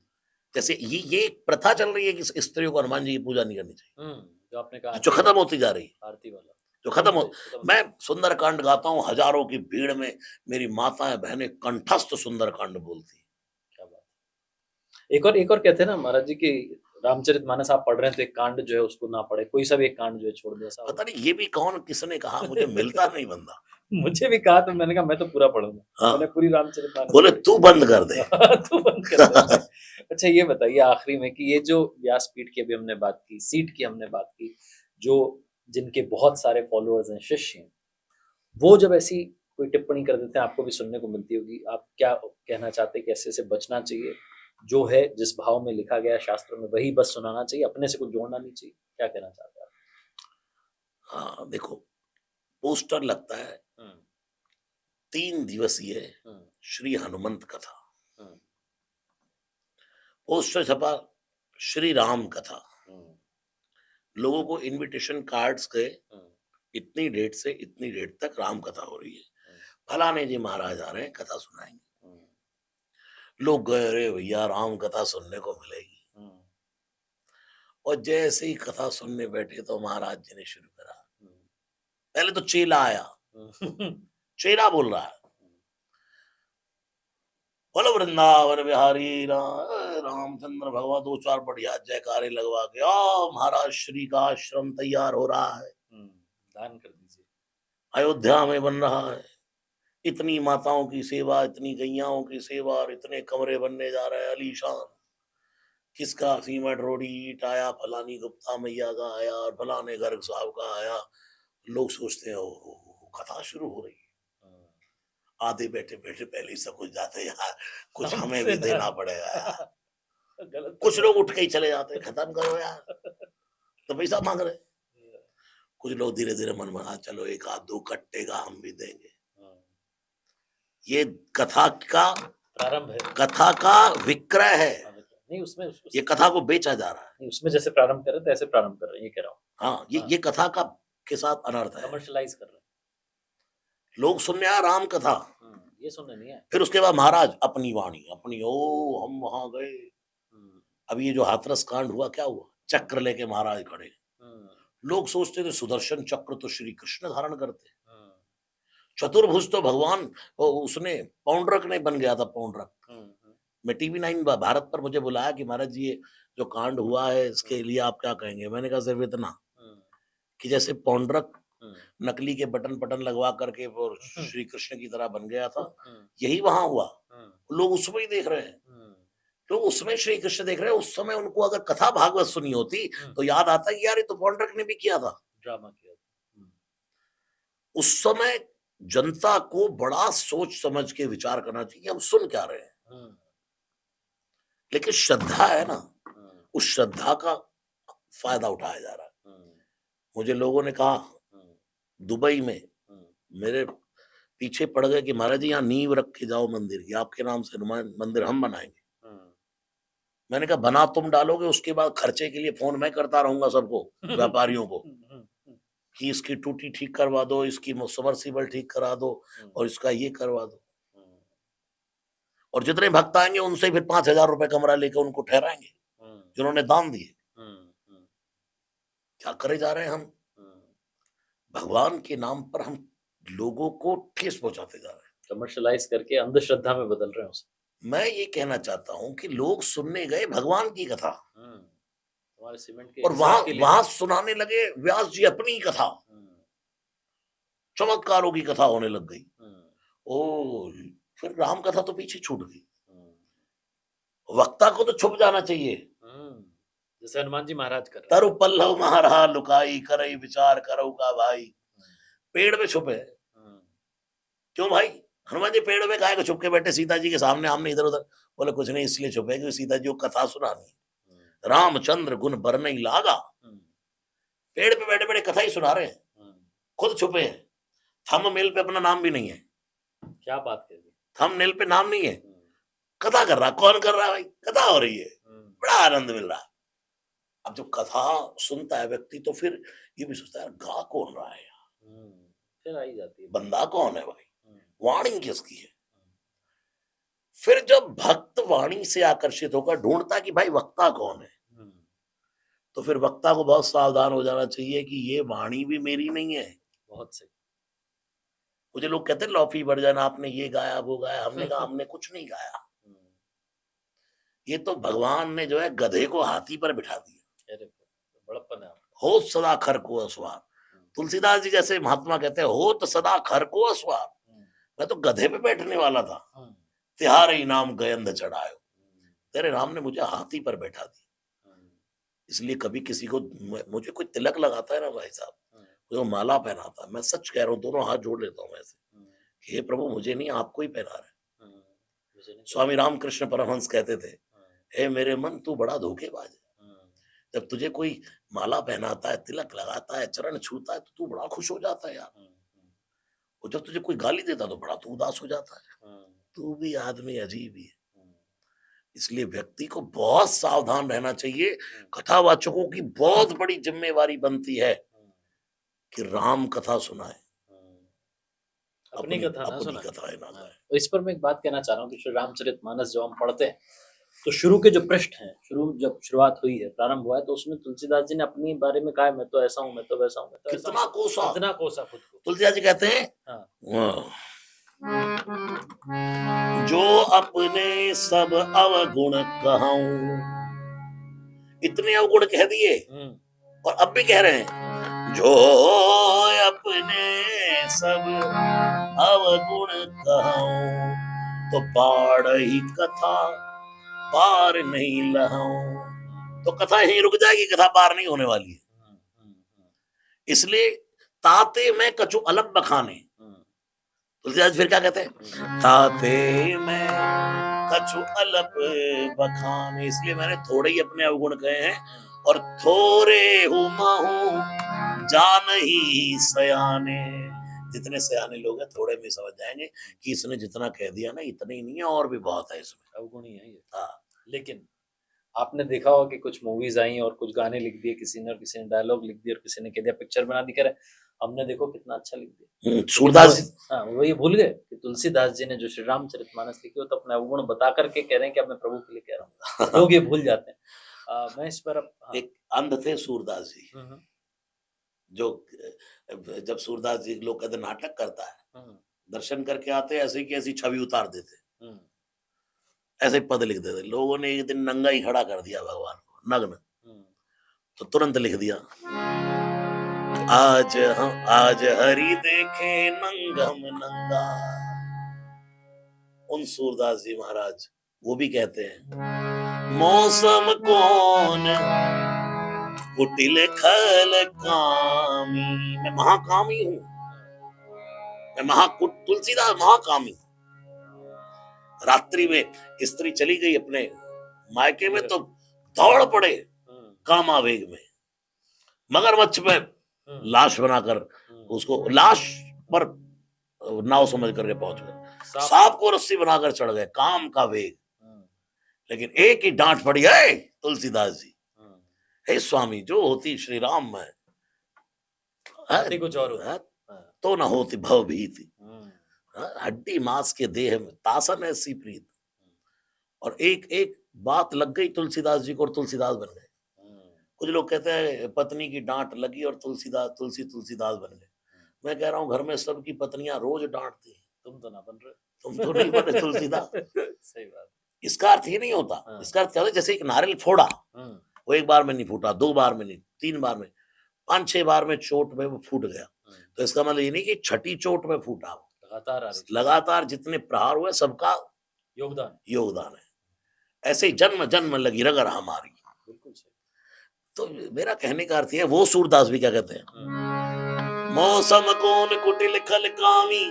जैसे ये एक प्रथा चल रही है कि स्त्रियों को हनुमान जी की पूजा नहीं करनी चाहिए, जो आपने कहा जो आरती खत्म वाला। होती जा रही है, आरती वाला जो खत्म खत्म हो हो। रही, खत्म हो मैं रही। सुंदरकांड गाता हूँ, हजारों की भीड़ में मेरी माताएं बहनें कंठस्थ सुंदरकांड बोलती। क्या बात। एक और कहते हैं ना महाराज जी की, रामचरितमानस आप पढ़ रहे हैं तो एक कांड जो है उसको ना पढ़े, कोई सा भी एक कांड जो है छोड़ दे, ऐसा पता होगा। नहीं ये भी कौन किसने कहा, मुझे मिलता नहीं बंदा। मुझे भी कहा तो मैंने कहा मैं तो पूरा पढ़ूंगा। हाँ, मैंने पूरी रामचरितमानस बोले पढ़ी। तू बंद कर दे। तू बंद कर दे। अच्छा ये बताइए आखिरी में कि ये जो व्यासपीठ की अभी हमने बात की, सीट की हमने बात की, जो जिनके बहुत सारे फॉलोअर्स हैं, शिष्य हैं, वो जब ऐसी कोई टिप्पणी कर देते हैं, आपको भी सुनने को मिलती होगी, आप क्या कहना चाहते हैं कि ऐसे से बचना चाहिए? जो है जिस भाव में लिखा गया है शास्त्र में वही बस सुनाना चाहिए, अपने से कुछ जोड़ना नहीं चाहिए, क्या कहना चाहते हैं आप? हाँ देखो, पोस्टर लगता है हम्म, 3 दिवसीय हम्म, श्री हनुमंत कथा, हम्म, पोस्टर छपा श्री राम कथा, हम्म, लोगों को इनविटेशन कार्ड्स गए, हम्म, इतनी डेट से इतनी डेट तक राम कथा हो रही है, हम्म, फलाने जी महाराज आ रहे हैं, कथा सुनाएंगे। हम्म, लोग गए, अरे भैया राम कथा सुनने को मिलेगी। हम्म, और जैसे ही कथा सुनने बैठे तो महाराज जी ने शुरू करा। हम्म, पहले तो चेला आया, हम्म, चेला बोल रहा है, बोलो वृंदावन बिहारी रामचंद्र भगवान, 2 4 बढ़िया जयकारे लगवा के, महाराज श्री का आश्रम तैयार हो रहा है, दान कर दीजिए। अयोध्या में बन रहा है, इतनी माताओं की सेवा, इतनी गैयाओं की सेवा, और इतने कमरे बनने जा रहे हैं अलीशान। किसका सीमेंट रोडी ईट आया, फलानी गुप्ता मैया का आया, और फलाने गर्ग साहब का आया। लोग सोचते हैं ओ, कथा शुरू हो रही है। हम्म, आधे बैठे बैठे पहले ही सब कुछ जाते, यार कुछ हमें हमसे भी ना। देना पड़ेगा यार। गलत तो कुछ बहुत। लोग उठ के ही चले जाते, खत्म करो यार, तो पैसा मांग रहे। कुछ लोग धीरे धीरे मन बना, चलो एक आध दो कट्टे का हम भी देंगे। ये कथा का प्रारंभ है। कथा का विक्रय है, नहीं उसमें ये कथा को बेचा जा रहा है। नहीं, उसमें जैसे प्रारंभ कर रहे थे ऐसे प्रारंभ कर रहे हैं, ये कह रहा हूँ। हाँ, हाँ, ये कथा का के साथ अनर्थ है। कमर्शलाइज कर रहे लोग सुनने आया राम कथा, हैं। ये सुनने नहीं है। फिर उसके बाद महाराज अपनी वाणी अपनी, ओ हम वहां गए। हम्म, अब ये जो हाथरस कांड हुआ, क्या हुआ, चक्र लेके महाराज खड़े। हम्म, लोग सोचते थे सुदर्शन चक्र तो श्री कृष्ण धारण करते, हम्म, चतुर्भुज तो भगवान, उसने पौंड्रक नहीं बन गया था, पौंड्रक। हम्म, मैं TV9 भारत पर मुझे बुलाया कि महाराज जी ये जो कांड हुआ है इसके लिए आप क्या कहेंगे। मैंने कहा सिर्फ इतना हम्म, कि जैसे पौंड्रक हम्म, नकली के बटन पटन लगवा करके वो हम्म, श्री कृष्ण की तरह बन गया था, हम्म, यही वहां हुआ। हम्म, लोग उसमें ही देख रहे हैं, हम्म, लोग उसमें श्री कृष्ण देख रहे हैं। उस समय उनको अगर कथा भागवत सुनी होती हम्म, तो याद आता कि यार ये तो पौंड्रक ने भी किया था। ड्रामा किया। उस समय जनता को बड़ा सोच समझ के विचार करना चाहिए हम सुन क्या रहे हैं। हम्म, लेकिन श्रद्धा है ना, हम्म, उस श्रद्धा का फायदा उठाया जा रहा है। हम्म, मुझे लोगों ने कहा हम्म, दुबई में, हम्म, मेरे पीछे पड़ गए कि महाराज जी यहाँ नींव रख के जाओ मंदिर की, आपके नाम से हनुमान मंदिर हम बनाएंगे। हम्म, मैंने कहा बना तुम डालोगे, उसके बाद खर्चे के लिए फोन मैं करता रहूंगा सबको, व्यापारियों को, कि इसकी टूटी ठीक करवा दो, इसकी सबमर्सिबल ठीक करा दो, और इसका ये करवा दो। और जितने भक्त आएंगे उनसे फिर 5,000 रुपए कमरा लेकर उनको ठहराएंगे जिन्होंने दान दिए। क्या करे जा रहे हैं हम, भगवान के नाम पर हम लोगों को ठेस पहुंचाते जा रहे हैं, कमर्शलाइज करके अंधश्रद्धा में बदल रहे हैं उसे। मैं ये कहना चाहता हूं कि लोग सुनने गए भगवान की कथा, तुम्हारे सीमेंट के और हिसाब के लिए वहां सुनाने लगे व्यास जी अपनी कथा, चमत्कारों की कथा होने लग गई। ओ, फिर राम कथा तो पीछे छूट गई। वक्ता को तो छुप जाना चाहिए, जैसे हनुमान जी महाराज कर रहे तरु पल्लव महारा लुकाई करई विचार करो का भाई। पेड़ में छुपे हैं। हैं। क्यों भाई? हनुमान जी पेड़ में काहे को छुप के बैठे सीता जी के सामने आमने इधर उधर? बोले कुछ नहीं, इसलिए छुपे कि सीता जी को कथा सुनानी है। रामचंद्र गुण बरनई लागा, पेड़ पे बैठे बैठे कथा ही सुना रहे हैं, खुद छुपे हैं। थंब मेल पे अपना नाम भी नहीं है, क्या बात कर दी। थंब नेल पे नाम नहीं है, कथा कर रहा। कौन कर रहा है भाई? कथा हो रही है, बड़ा आनंद मिल रहा है। अब जब कथा सुनता है व्यक्ति तो फिर ये भी सोचता है गा कौन रहा है, फिर आई जाती है बंदा कौन है भाई, वाणी किसकी है। फिर जब भक्त वाणी से आकर्षित होकर ढूंढता कि भाई वक्ता कौन है, तो फिर वक्ता को बहुत सावधान हो जाना चाहिए कि ये वाणी भी मेरी नहीं है। बहुत सही। मुझे लोग कहते हैं लॉफी बढ़ जाना, आपने ये गाया वो गाया। हमने कहा हमने कुछ नहीं गाया, ये तो भगवान ने जो है गधे को हाथी पर बिठा दिया। अरे बड़प्पन है। हो सदा खर को असवार, तुलसीदास जी जैसे महात्मा कहते हैं हो तो सदा खर को असवार। मैं तो गधे पे बैठने वाला था, तिहारे इनाम गयंध चढ़ायो, तेरे नाम ने मुझे हाथी पर बैठा दिया। इसलिए कभी किसी को, मुझे कोई तिलक लगाता है ना भाई साहब, मुझे माला पहनाता है, मैं सच कह रहा हूँ, दोनों हाथ जोड़ लेता हूँ ऐसे, हे प्रभु मुझे नहीं आपको ही पहना रहे। स्वामी रामकृष्ण परमहंस कहते थे, हे मेरे मन तू बड़ा धोखेबाज है। जब तुझे कोई माला पहनाता है, तिलक लगाता है, चरण छूता है तो तू बड़ा खुश हो जाता है यार, और जब तुझे कोई गाली देता तो बड़ा तू उदास हो जाता है। तू भी आदमी अजीब ही है। इसलिए व्यक्ति को बहुत सावधान रहना चाहिए। कथावाचकों की बहुत बड़ी जिम्मेवारी बनती है कि राम कथा सुनाए, अपनी कथा ना अपनी सुनाए। कथाएं ना गाए। तो इस पर मैं एक बात कहना चाह रहा हूँ कि श्री रामचरितमानस जब हम पढ़ते हैं तो शुरू के जो पृष्ठ हैं, जब शुरुआत हुई है, प्रारंभ हुआ है, तो उसमें तुलसीदास जी ने अपनी बारे में कहा है, मैं तो ऐसा हूँ, मैं तो वैसा हूँ, मैं तो ऐसा कितना कोसा, कितना कोसा खुद को। तुलसीदास जी कहते हैं जो अपने सब अवगुण कहूं, इतने अवगुण कह दिए और अब भी कह रहे हैं जो अपने सब अवगुण कहूं, तो पाड़ ही कथा पार नहीं लहूं। तो कथा यहीं रुक जाएगी, कथा पार नहीं होने वाली है। इसलिए ताते में कछु अलग बखाने, तुलसीदास फिर क्या कहते हैं, ताते में कछु अलग बखाने, इसलिए मैंने थोड़े ही अपने अवगुण कहे हैं और थोड़े हूँ जान ही सयाने। जितने सयाने लोग हैं थोड़े में समझ जाएंगे कि इसने जितना कह दिया ना इतने ही नहीं है, और भी बहुत है इसमें, अवगुण ही है ये। हाँ। लेकिन आपने देखा होगा कि कुछ मूवीज आई और कुछ गाने लिख दिए किसी ने, और किसी ने डायलॉग लिख दिया और किसी ने कह दिया पिक्चर बना दी, करे हमने देखो कितना अच्छा लिख दिया। सूरदास जी, हाँ, वो ये भूल गए कि तुलसीदास जी ने जो श्री रामचरितमानस लिखी हो तो अपने अवगुण बता करके कह रहे हैं कि अब मैं प्रभु के लिए कह रहा हूँ। लोग ये भूल जाते हैं। मैं इस पर अब एक अंध थे सूरदास जी, जो जब सूरदास जी लोग कहते नाटक करता है, दर्शन करके आते ऐसे की ऐसी छवि उतार देते, ऐसे पद लिख देते। लोगों ने एक दिन नंगा ही खड़ा कर दिया भगवान को, नग्न, तो तुरंत लिख दिया आज हरि देखे नंगम नंगा। उन सूरदास जी महाराज वो भी कहते हैं मौसम कौन कुटिल खल कामी, मैं महाकामी हूं, मैं तुलसीदास महाकामी। रात्रि में स्त्री चली गई अपने मायके में तो दौड़ पड़े कामावेग में, मगरमच्छ पे लाश बनाकर उसको लाश पर नाव समझ करके पहुंच गए, सांप को रस्सी बनाकर चढ़ गए, काम का वेग। लेकिन एक ही डांट पड़ी है तुलसीदास जी, हे स्वामी जो होती श्री राम में कुछ और तो न होती भव भीति, हड्डी मांस के देह में तासन ऐसी प्रीत। और एक एक बात लग गई तुलसीदास जी को और तुलसीदास बन गए। कुछ लोग कहते हैं पत्नी की डांट लगी और तुलसीदास बन गए। मैं कह रहा हूँ घर में सबकी पत्नियां रोज डांटती, तुम तो ना बन रहे, तुम तो नहीं बने तुलसीदास। सही बात। इसका अर्थ ये नहीं होता, इसका अर्थ क्या होता है, जैसे एक नारियल फोड़ा, वो एक बार में नहीं फूटा, 2 बार में नहीं, 3 बार में, 5-6 बार में चोट में वो फूट गया। तो इसका मतलब ये नहीं कि छठी चोट में फूटा, लगातार जितने प्रहार हुए सबका योगदान है। ऐसे ही जन्म जन्म लगी रगर हमारी। बिल्कुल सही। तो मेरा कहने का अर्थ ये है, वो सूरदास भी क्या कहते हैं, मौसम कौन कुटिल खल कामी,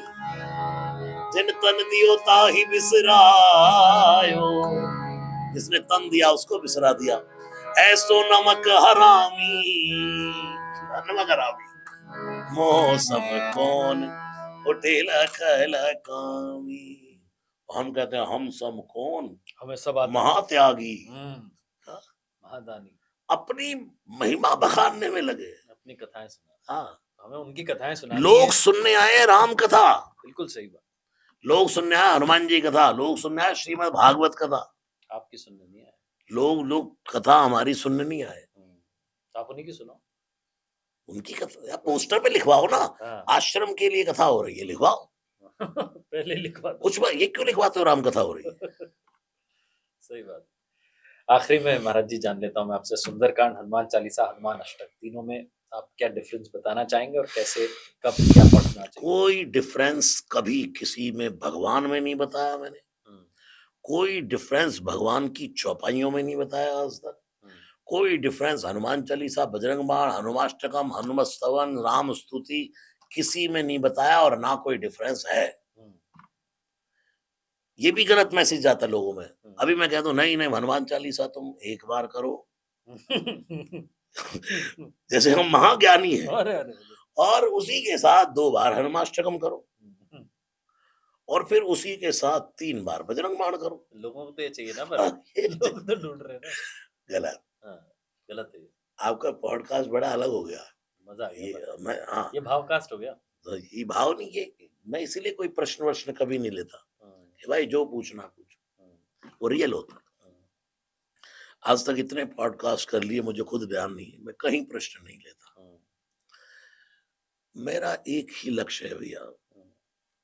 जिन तन दियो ताहि बिसरायो। जिसने तन दिया उसको बिसरा दिया, ऐसो नमक हरामी, नमक हरामी। मौसम कौन कुटिल खल कामी, हम कहते हैं हम सब कौन, हमें सब आता है। महात्यागी, महादानी, अपनी महिमा बखानने में लगे, अपनी कथाएं सुना। हाँ, हमें उनकी कथाएं सुनानी लोग है। सुनने आए राम कथा, बिल्कुल सही बात। लोग सुनने आए हनुमान जी कथा, लोग सुनने आए श्रीमद् भागवत कथा, आपकी सुनने नहीं आए। लोग कथा हमारी सुनने नहीं आए, आप उन्हीं की सुनो। उनकी कथा पोस्टर पे लिखवाओ ना, हाँ। आश्रम के लिए कथा हो रही है, लिखवाओ। पहले लिखवा दो। कुछ ये क्यों लिखवाते हो राम कथा हो रही है। सही बात। आखिरी में महाराज जी जान लेता हूँ मैं आपसे, सुंदरकांड, हनुमान चालीसा, हनुमान अष्टक, तीनों में आप क्या डिफरेंस बताना चाहेंगे और कैसे कब क्या पढ़ना चाहिए? कोई डिफरेंस कभी किसी में भगवान में नहीं बताया मैंने, कोई डिफरेंस भगवान की चौपाइयों में नहीं बताया आज तक, कोई डिफरेंस हनुमान चालीसा, बजरंग बाण, हनुमाष्टकम, हनुमत स्तवन, राम स्तुति किसी में नहीं बताया, और ना कोई डिफरेंस है। ये भी गलत मैसेज जाता है लोगों में। अभी मैं कह दूं नहीं नहीं हनुमान चालीसा तुम एक बार करो जैसे हम महाज्ञानी हैं, और उसी के साथ 2 बार हनुमाष्टकम करो, और फिर उसी के साथ 3 बार बजरंग बाण करो। लोगों को तो ये चाहिए ना, पर लोग तो ढूंढ रहे हैं ना। गलत। गलत है। आपका पॉडकास्ट बड़ा अलग हो गया, मजा आ गया। मैं हाँ, ये भावकास्ट हो गया। तो ये भाव नहीं है, मैं इसीलिए कोई प्रश्न कभी नहीं लेता कि भाई जो पूछना पूछ, वो रियल होता। आज तक इतने पॉडकास्ट कर लिए, मुझे खुद ध्यान नहीं है, मैं कहीं प्रश्न नहीं लेता। मेरा एक ही लक्ष्य है भैया,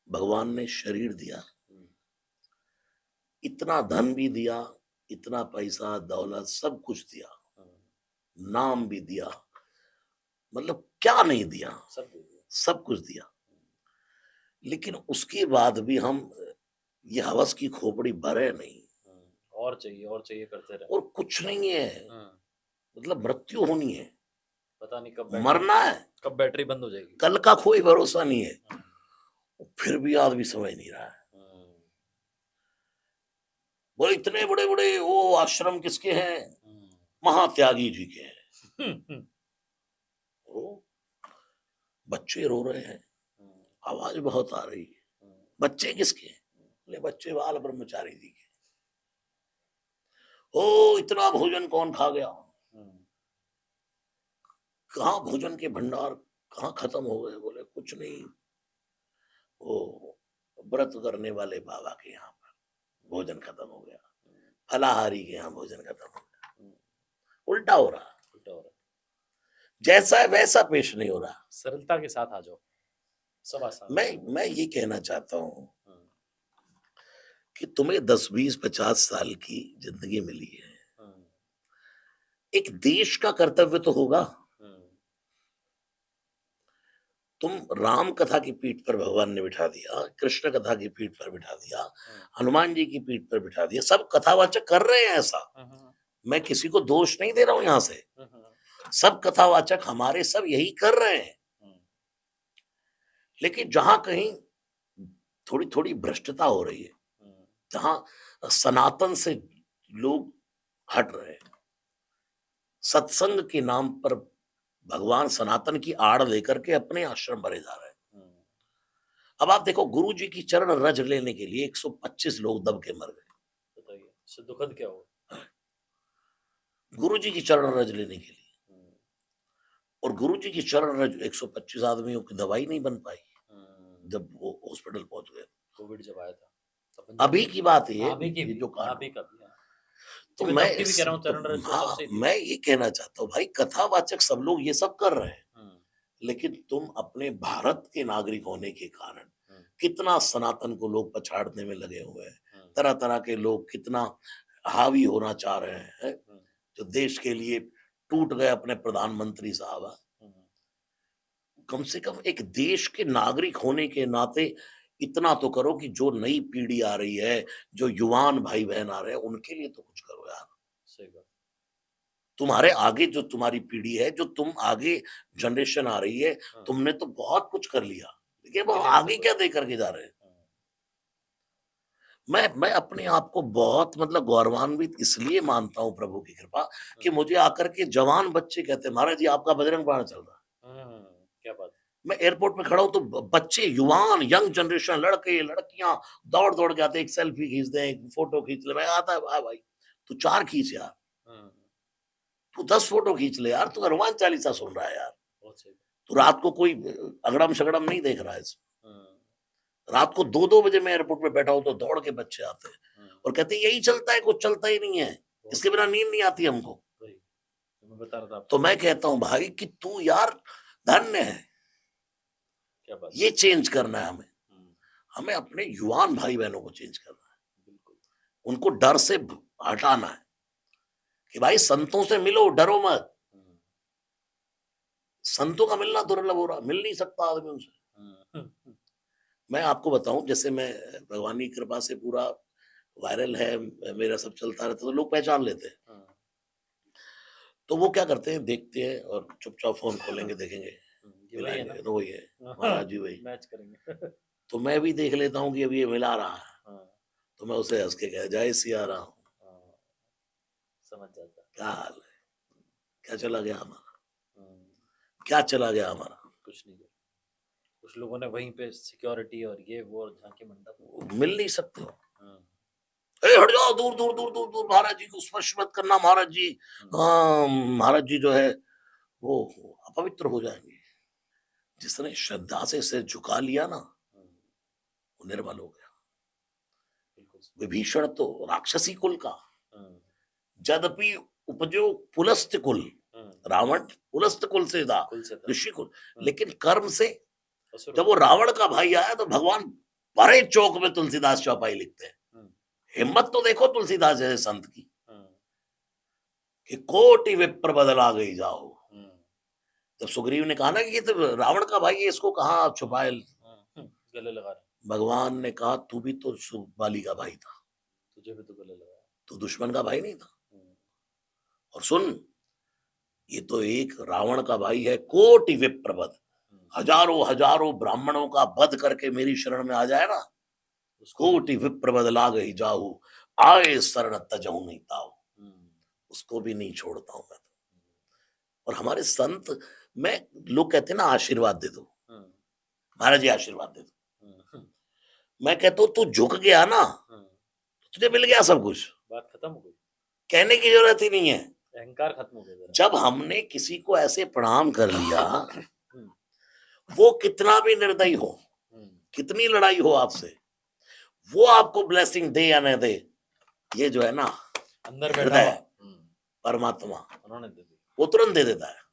भगवान ने शरीर दिया, इतना धन भी दिया, इतना पैसा दौलत सब कुछ दिया, नाम भी दिया, मतलब क्या नहीं दिया, सब कुछ दिया, लेकिन उसके बाद भी हम ये हवस की खोपड़ी भरे नहीं, और चाहिए करते रहे, और कुछ नहीं है, मतलब मृत्यु होनी है, पता नहीं कब मरना है, कब बैटरी बंद हो जाएगी, कल का कोई भरोसा नहीं है, फिर भी आदमी समझ नहीं रहा है। वो इतने बड़े बड़े वो आश्रम किसके हैं, महात्यागी जी के हैं। वो बच्चे रो रहे हैं, आवाज बहुत आ रही है, बच्चे किसके हैं, बोले बच्चे बाल ब्रह्मचारी जी के। ओ इतना भोजन कौन खा गया, कहाँ भोजन के भंडार कहाँ खत्म हो गए, बोले कुछ नहीं, वो व्रत करने वाले बाबा के यहाँ पर भोजन खत्म हो गया, फलाहारी के यहाँ भोजन खत्म हो गया। उल्टा हो रहा, जैसा है वैसा पेश नहीं हो रहा। सरलता के साथ आ जाओ, सब आसान। मैं ये कहना चाहता हूँ कि तुम्हें 10, 20, 50 साल की जिंदगी मिली है, एक देश का कर्तव्य तो होगा। तुम राम कथा की पीठ पर भगवान ने बिठा दिया, कृष्ण कथा की पीठ पर बिठा दिया, हनुमान जी की पीठ पर बिठा दिया, सब कथावाचक कर रहे हैं ऐसा, मैं किसी को दोष नहीं दे रहा हूं यहां से, सब कथावाचक हमारे सब यही कर रहे हैं, लेकिन जहां कहीं थोड़ी थोड़ी भ्रष्टता हो रही है, जहां सनातन से लोग हट रहे हैं, सत्संग के नाम पर भगवान सनातन की आड़ लेकर के अपने आश्रम भरे जा रहे हैं। अब आप देखो, गुरु जी की चरण रज लेने के लिए 125 लोग दब के मर गए, बताइए इससे दुखद क्या हो। गुरु जी की चरण रज लेने के लिए, और गुरु जी की चरण रज 125 आदमियों की दवाई नहीं बन पाई जब वो हॉस्पिटल पहुंच गए, कोविड जब आया था, अभी की बात है अभी की जो तो मैं कह रहा हूं चरण रज तो हाँ, मैं ये कहना चाहता हूँ भाई, कथावाचक सब लोग ये सब कर रहे हैं, लेकिन तुम अपने भारत के नागरिक होने के कारण कितना सनातन को लोग पछाड़ने में लगे हुए हैं, तरह तरह के लोग कितना हावी होना चाह रहे हैं, जो देश के लिए टूट गए अपने प्रधानमंत्री साहब। कम से कम एक देश के नागरिक होने के नाते इतना तो करो कि जो नई पीढ़ी आ रही है, जो युवान भाई बहन आ रहे हैं, उनके लिए तो कुछ करो यार। सही बात। तुम्हारे आगे जो तुम्हारी पीढ़ी है, जो तुम आगे जनरेशन आ रही है, हाँ। तुमने तो बहुत कुछ कर लिया, लेकिन अब मेरे आगे मतलब क्या दे करके जा रहे हैं? हाँ, मैं अपने आप को बहुत मतलब गौरवान्वित इसलिए मानता हूँ प्रभु की कृपा कि मुझे आकर के जवान बच्चे कहते हैं, महाराज जी आपका बजरंग बाण चल रहा है। क्या बात है। मैं एयरपोर्ट पे खड़ा हूँ तो बच्चे, युवान, यंग जनरेशन, लड़के लड़कियां दौड़ दौड़ के आते, एक सेल्फी खींच दें, एक फोटो खींच ले। मैं आता है, वाह भाई तू 4 खींच यार, हाँ, तू 10 फोटो खींच ले यार, तू हनुमान चालीसा सुन रहा है यार, बहुत सही। तू रात को कोई अगड़म शगड़म नहीं देख रहा है इसमें। हाँ, रात को 2-2 बजे मैं एयरपोर्ट पे बैठा हूँ तो दौड़ के बच्चे आते हैं हाँ, और कहते हैं यही चलता है, कुछ चलता ही नहीं है, बहुत इसके बिना नींद नहीं आती हमको। वही तो मैं बता रहा था तो आपको। मैं कहता हूँ भाई कि तू यार धन्य है, क्या बात ये चेंज करना है हमें। हम्म, हमें अपने युवान भाई बहनों को चेंज करना है, बिल्कुल। उनको डर से हटाना है कि भाई संतों से मिलो, डरो मत। हम्म, संतों का मिलना दुर्लभ हो रहा, मिल नहीं सकता आदमी उनसे। मैं आपको बताऊं, जैसे मैं भगवान की कृपा से पूरा वायरल है, मेरा सब चलता रहता है, तो लोग पहचान लेते हैं। हाँ, तो वो क्या करते हैं, देखते हैं और चुपचाप फोन खोलेंगे, देखेंगे, ये वही है ना। मिलाएंगे तो वही है, महाराज जी वही। मैच करेंगे। तो मैं भी देख लेता हूँ कि अभी ये मिला रहा है, हाँ, तो मैं उसे हंस के कह, जय सिया राम, हाँ, समझ जाता है। क्या हाल है, क्या चला गया हमारा, हाँ, क्या चला गया हमारा। कुछ नहीं कर। कुछ लोगों ने वहीं पे सिक्योरिटी और ये वो और झांकी मंडप। मिल नहीं सकते हो। हाँ, ए हट जाओ, दूर दूर दूर दूर दूर, महाराज जी को स्पर्श मत करना, महाराज जी, हाँ महाराज जी जो है वो अपवित्र हो जाएंगे। जिसने श्रद्धा से सिर झुका लिया ना, हाँ, वो निर्मल हो गया। बिल्कुल सही। विभीषण तो राक्षसी कुल का, हाँ, यद्यपि उपजो पुलस्त कुल, हाँ, रावण पुलस्त कुल से था, कुल से था। ऋषि कुल, हाँ, लेकिन कर्म से असुर जब वो रावण का भाई आया तो भगवान भरे चौक में तुलसीदास चौपाई लिखते हैं। हाँ, हिम्मत तो देखो तुलसीदास जैसे संत की, हाँ, कि कोटि विप्र बदला गई जाओ। हाँ, जब सुग्रीव ने कहा ना कि ये तो रावण का भाई है, इसको कहाँ आप छुपाए, हाँ, गले लगा रहे। भगवान ने कहा तू भी तो बाली का भाई था, तुझे भी तो गले लगा। तू दुश्मन का भाई नहीं था। हाँ, और सुन, ये तो एक रावण का भाई है, कोटि विप्रवध, हजारों हजारों ब्राह्मणों का वध करके मेरी शरण में आ जाए ना, उसको कोटि विप्रवध ला गई जाहू, आए शरण तजहू नहीं ताऊ, उसको भी नहीं छोड़ता हूं मैं तो। और हमारे संत, मैं, लोग कहते हैं ना आशीर्वाद दे दो, महाराज जी आशीर्वाद दे दो, मैं कहता हूं तू झुक गया ना, तो तुझे मिल गया सब कुछ, बात खत्म हो गई। कहने की जरूरत ही नहीं है। अहंकार खत्म हो गया जरा। जब हमने किसी को ऐसे प्रणाम कर लिया, वो कितना भी निर्दयी हो, कितनी लड़ाई हो आपसे, वो आपको ब्लेसिंग दे या न दे, ये जो है ना अंदर बैठा हृदय, हुआ परमात्मा उन्होंने दे दी, वो तुरंत दे देता है।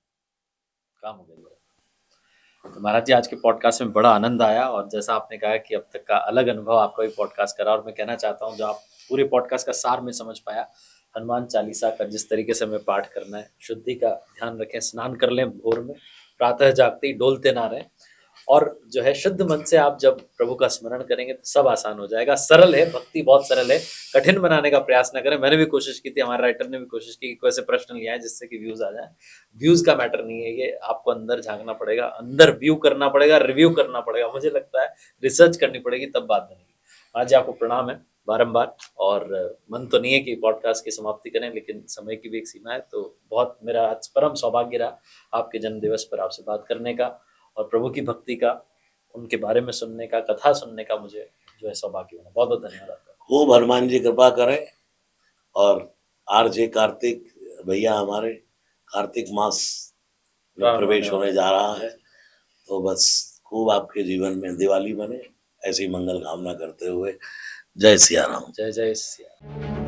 काम हो गया। तो महाराज जी आज के पॉडकास्ट में बड़ा आनंद आया, और जैसा आपने कहा कि अब तक का अलग अनुभव आपका भी पॉडकास्ट करा, और मैं कहना चाहता हूँ जो आप पूरे पॉडकास्ट का सार में समझ पाया, हनुमान चालीसा का जिस तरीके से हमें पाठ करना है, शुद्धि का ध्यान रखें, स्नान कर लें भोर में, प्रातः जागते ही डोलते ना रहें, और जो है शुद्ध मन से आप जब प्रभु का स्मरण करेंगे तो सब आसान हो जाएगा। सरल है, भक्ति बहुत सरल है, कठिन बनाने का प्रयास न करें। मैंने भी कोशिश की थी, हमारे राइटर ने भी कोशिश की कि कोई ऐसे प्रश्न लिया है जिससे कि व्यूज आ जाए। व्यूज का मैटर नहीं है, ये आपको अंदर झांकना पड़ेगा, अंदर व्यू करना पड़ेगा, रिव्यू करना पड़ेगा, मुझे लगता है रिसर्च करनी पड़ेगी, तब बात बनेगी। आज आपको प्रणाम है बारंबार, और मन तो नहीं है कि पॉडकास्ट की समाप्ति करें, लेकिन समय की भी एक सीमा है। तो बहुत मेरा आज परम सौभाग्य रहा आपके जन्म दिवस पर आपसे बात करने का, और प्रभु की भक्ति का, उनके बारे में सुनने का, कथा सुनने का मुझे जो है सौभाग्य बना। बहुत बहुत धन्यवाद आपका। खूब हनुमान जी कृपा करें। और आरजे कार्तिक भैया हमारे, कार्तिक मास में प्रवेश होने जा रहा है, तो बस खूब आपके जीवन में दिवाली बने, ऐसी मंगल कामना करते हुए जय सिया राम। जय जय सिया।